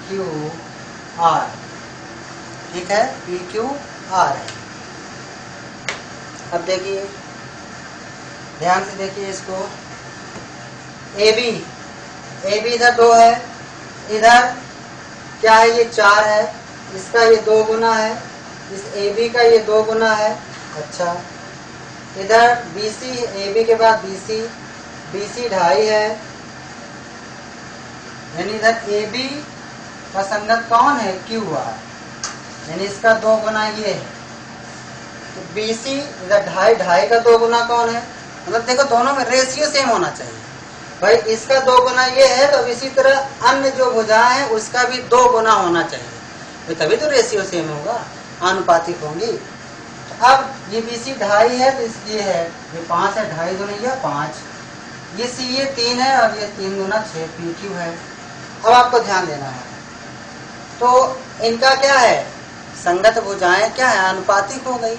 Q, R, ठीक है, P, Q, R है। अब देखिए ध्यान से देखिए इसको, AB इधर 2 है, इधर क्या है, ये 4 है, इसका ये 2 गुना है, इस AB का ये 2 गुना है, अच्छा। इधर BC, AB के बाद BC 2.5 है, यानी इधर AB का संगत कौन है, QR, यानी इसका 2 गुना ये है। तो BC इधर 2.5 का 2 गुना कौन है, मतलब देखो दोनों में रेशियो सेम होना चाहिए भाई, इसका 2 गुना ये है, तो अब इसी तरह अन्य जो भुजाएं हैं उसका भी 2 गुना होना चाहिए, तभी तो रेशियो सेम होगा, आनुपातिक होंगी। तो अब ये BC 2.5 है, तो इसलिए है ये 5 है, 2.5 गुना ये 5, ये C ये 3 है, और ये 3 गुना 6 PQ है। अब आपको ध्यान देना है, तो इनका क्या है, संगत भुजाएं क्या है, आनुपातिक हो गई,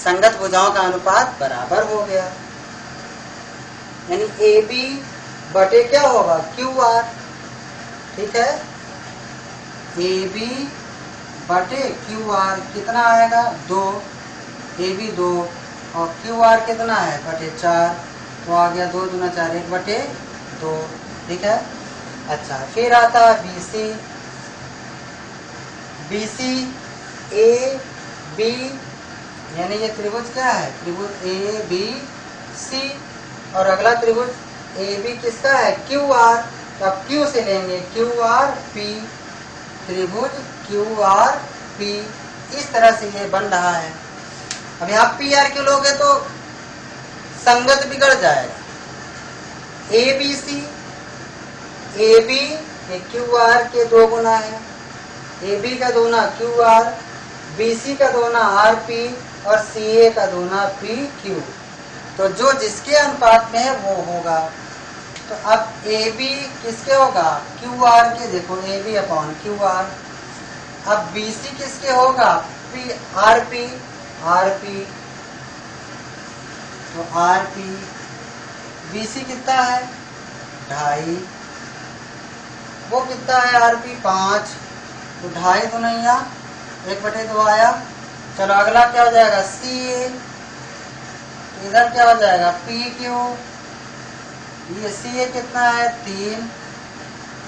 संगत भुजाओं का अनुपात बराबर हो गया, यानी AB बटे क्या होगा, QR, ठीक है। AB बटे QR कितना आएगा, 2, AB 2, और QR कितना है, बटे 4, तो आ गया 2 दूना 4, 1 बटे 2, ठीक है। अच्छा, फिर आता है BC A B यानी ये त्रिभुज क्या है, त्रिभुज ए बी सी। और अगला त्रिभुज ए बी किसका है, क्यू आर। तो अब क्यू से लेंगे क्यू आर पी, त्रिभुज क्यू आर पी। इस तरह से ये बन रहा है। अब यहाँ पी आर क्यू लोगे तो संगत बिगड़ जाएगा। A B C, A B Q R के 2 गुना है, ए बी का 2 गुना क्यू आर, बी सी का 2 गुना आर पी और सी ए का 2 गुना पी क्यू। तो जो जिसके अनुपात में है वो होगा। तो अब ए बी किसके होगा, क्यू आर के। देखो A B upon Q R. अब बी सी किसके होगा, P R P, R P. तो आर पी, बी सी कितना है 2.5, वो कितना है आर पी 5। तो 2.5 तो नहीं आ, 1/2 आया। चलो अगला क्या हो जाएगा, सी ए। इधर क्या हो जाएगा, पी क्यू। ये सी ए कितना है 3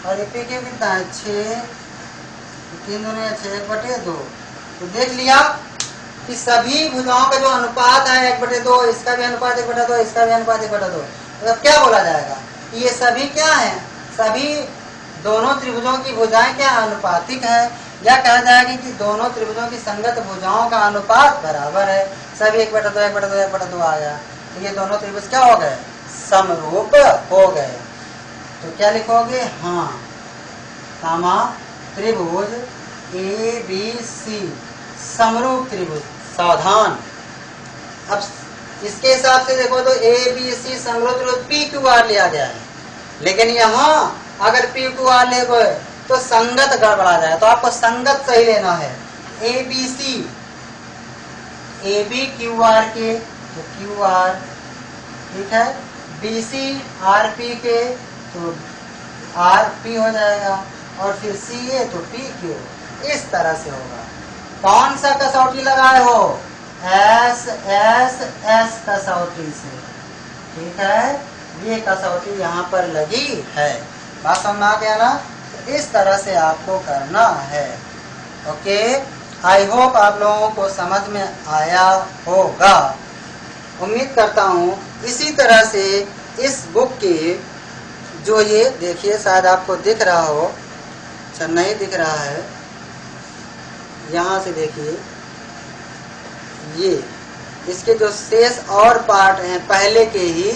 और ये पी क्यू कितना है 6। 3 दूनी 6, 1/2। तो देख लिया कि सभी भुजाओं का जो अनुपात है 1/2, इसका भी अनुपात 1/2, इसका भी अनुपात 1/2। तो अब क्या बोला जाएगा, ये सभी क्या है, सभी दोनों त्रिभुजों की भुजाएं क्या अनुपातिक है। या कहा जाएगा कि दोनों त्रिभुजों की संगत भुजाओं का अनुपात बराबर है। सभी 1/2 1/2 1/2 आ गया। तो ये दोनों त्रिभुज क्या हो गए, समरूप हो गए। तो क्या लिखोगे, हाँ समा त्रिभुज ए बी सी समरूप त्रिभुज। सावधान, अब इसके हिसाब से देखो तो ए बी सी समरूप त्रिभुज पी क्यू आर लिया गया है। लेकिन यहाँ अगर पी क्यू आर ले गए तो संगत गड़बड़ा जाए। तो आपको संगत सही लेना है। A B C, A B Q R के तो क्यू आर, ठीक है। बी सी आर पी के तो आर पी हो जाएगा। और फिर सी ए तो पी क्यू। इस तरह से होगा। कौन सा कसौटी लगाए हो, एस एस एस कसौटी से, ठीक है। ये कसौटी यहाँ पर लगी है। बात समझ में आ गया ना। इस तरह से आपको करना है। ओके, आई होप आप लोगों को समझ में आया होगा, उम्मीद करता हूँ। इसी तरह से इस बुक की जो ये देखिए, शायद आपको दिख रहा हो, अच्छा नहीं दिख रहा है, यहाँ से देखिए, ये इसके जो शेष और पार्ट हैं पहले के ही,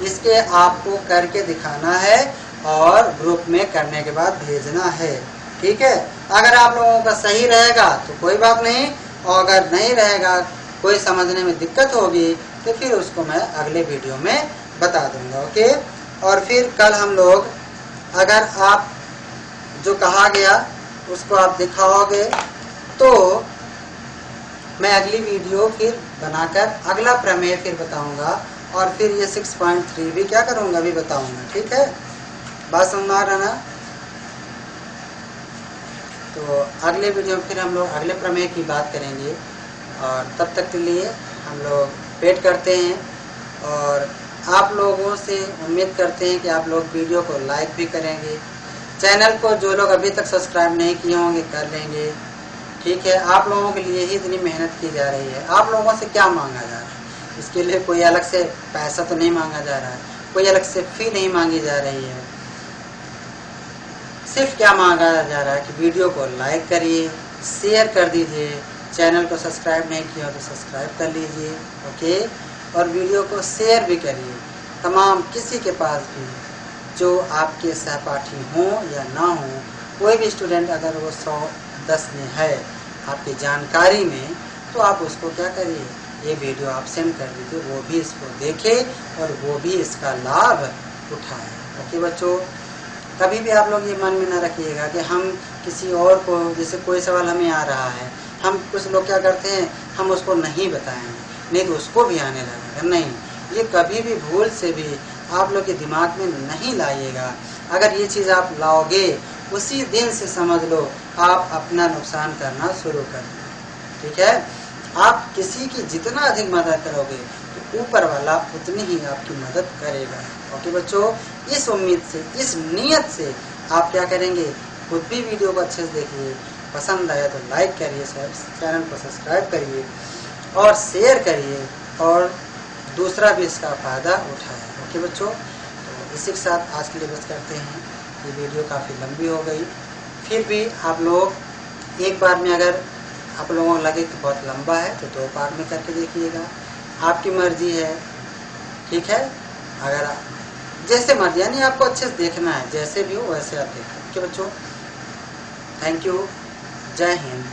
इसके आपको करके दिखाना है और ग्रुप में करने के बाद भेजना है, ठीक है। अगर आप लोगों का सही रहेगा तो कोई बात नहीं, और अगर नहीं रहेगा, कोई समझने में दिक्कत होगी, तो फिर उसको मैं अगले वीडियो में बता दूंगा। ओके, और फिर कल हम लोग, अगर आप जो कहा गया उसको आप दिखाओगे तो मैं अगली वीडियो फिर बनाकर अगला प्रमेय फिर बताऊंगा। और फिर ये 6.3 भी क्या करूंगा, अभी बताऊंगा, ठीक है। बात समझ में आ रहा ना। तो अगले वीडियो में फिर हम लोग अगले प्रमेय की बात करेंगे। और तब तक के लिए हम लोग वेट करते हैं। और आप लोगों से उम्मीद करते हैं कि आप लोग वीडियो को लाइक भी करेंगे। चैनल को जो लोग अभी तक सब्सक्राइब नहीं किए होंगे कर लेंगे, ठीक है। आप लोगों के लिए ही इतनी मेहनत की जा रही है। आप लोगों से क्या मांगा जा रहा है, इसके लिए कोई अलग से पैसा तो नहीं मांगा जा रहा है, कोई अलग से फी नहीं मांगी जा रही है। सिर्फ क्या मांगा जा रहा है कि वीडियो को लाइक करिए, शेयर कर दीजिए, चैनल को सब्सक्राइब नहीं किया तो सब्सक्राइब कर लीजिए। ओके, और वीडियो को शेयर भी करिए तमाम किसी के पास भी जो आपके सहपाठी हों या ना हों। कोई भी स्टूडेंट अगर वो 110 में है आपकी जानकारी में, तो आप उसको क्या करिए, ये वीडियो आप सेंड कर दीजिए, वो भी इसको देखे और वो भी इसका लाभ उठाए। ओके बच्चों, कभी भी आप लोग ये मन में ना रखिएगा कि हम किसी और को, जैसे कोई सवाल हमें आ रहा है, हम कुछ लोग क्या करते हैं, हम उसको नहीं बताएंगे, नहीं तो उसको भी आने लगेगा। नहीं, ये कभी भी भूल से भी आप लोग के दिमाग में नहीं लाइएगा। अगर ये चीज़ आप लाओगे, उसी दिन से समझ लो आप अपना नुकसान करना शुरू कर देंगे, ठीक है। आप किसी की जितना अधिक मदद करोगे तो ऊपर वाला उतनी ही आपकी मदद करेगा। ओके बच्चों, इस उम्मीद से, इस नीयत से आप क्या करेंगे, खुद भी वीडियो को अच्छे से देखिए, पसंद आया तो लाइक करिए, चैनल को सब्सक्राइब करिए और शेयर करिए और दूसरा भी इसका फ़ायदा उठाए। ओके बच्चों, तो इसी के साथ आज के लिए बस करते हैं। ये वीडियो काफ़ी लंबी हो गई, फिर भी आप लोग एक बार में अगर आप लोगों को लगे कि बहुत लंबा है तो 2 पार्ट में करके देखिएगा, आपकी मर्जी है। ठीक है, अगर जैसे मर्जी, यानी आपको अच्छे से देखना है, जैसे भी हो वैसे आप देखें। ओके बच्चों, थैंक यू, जय हिंद।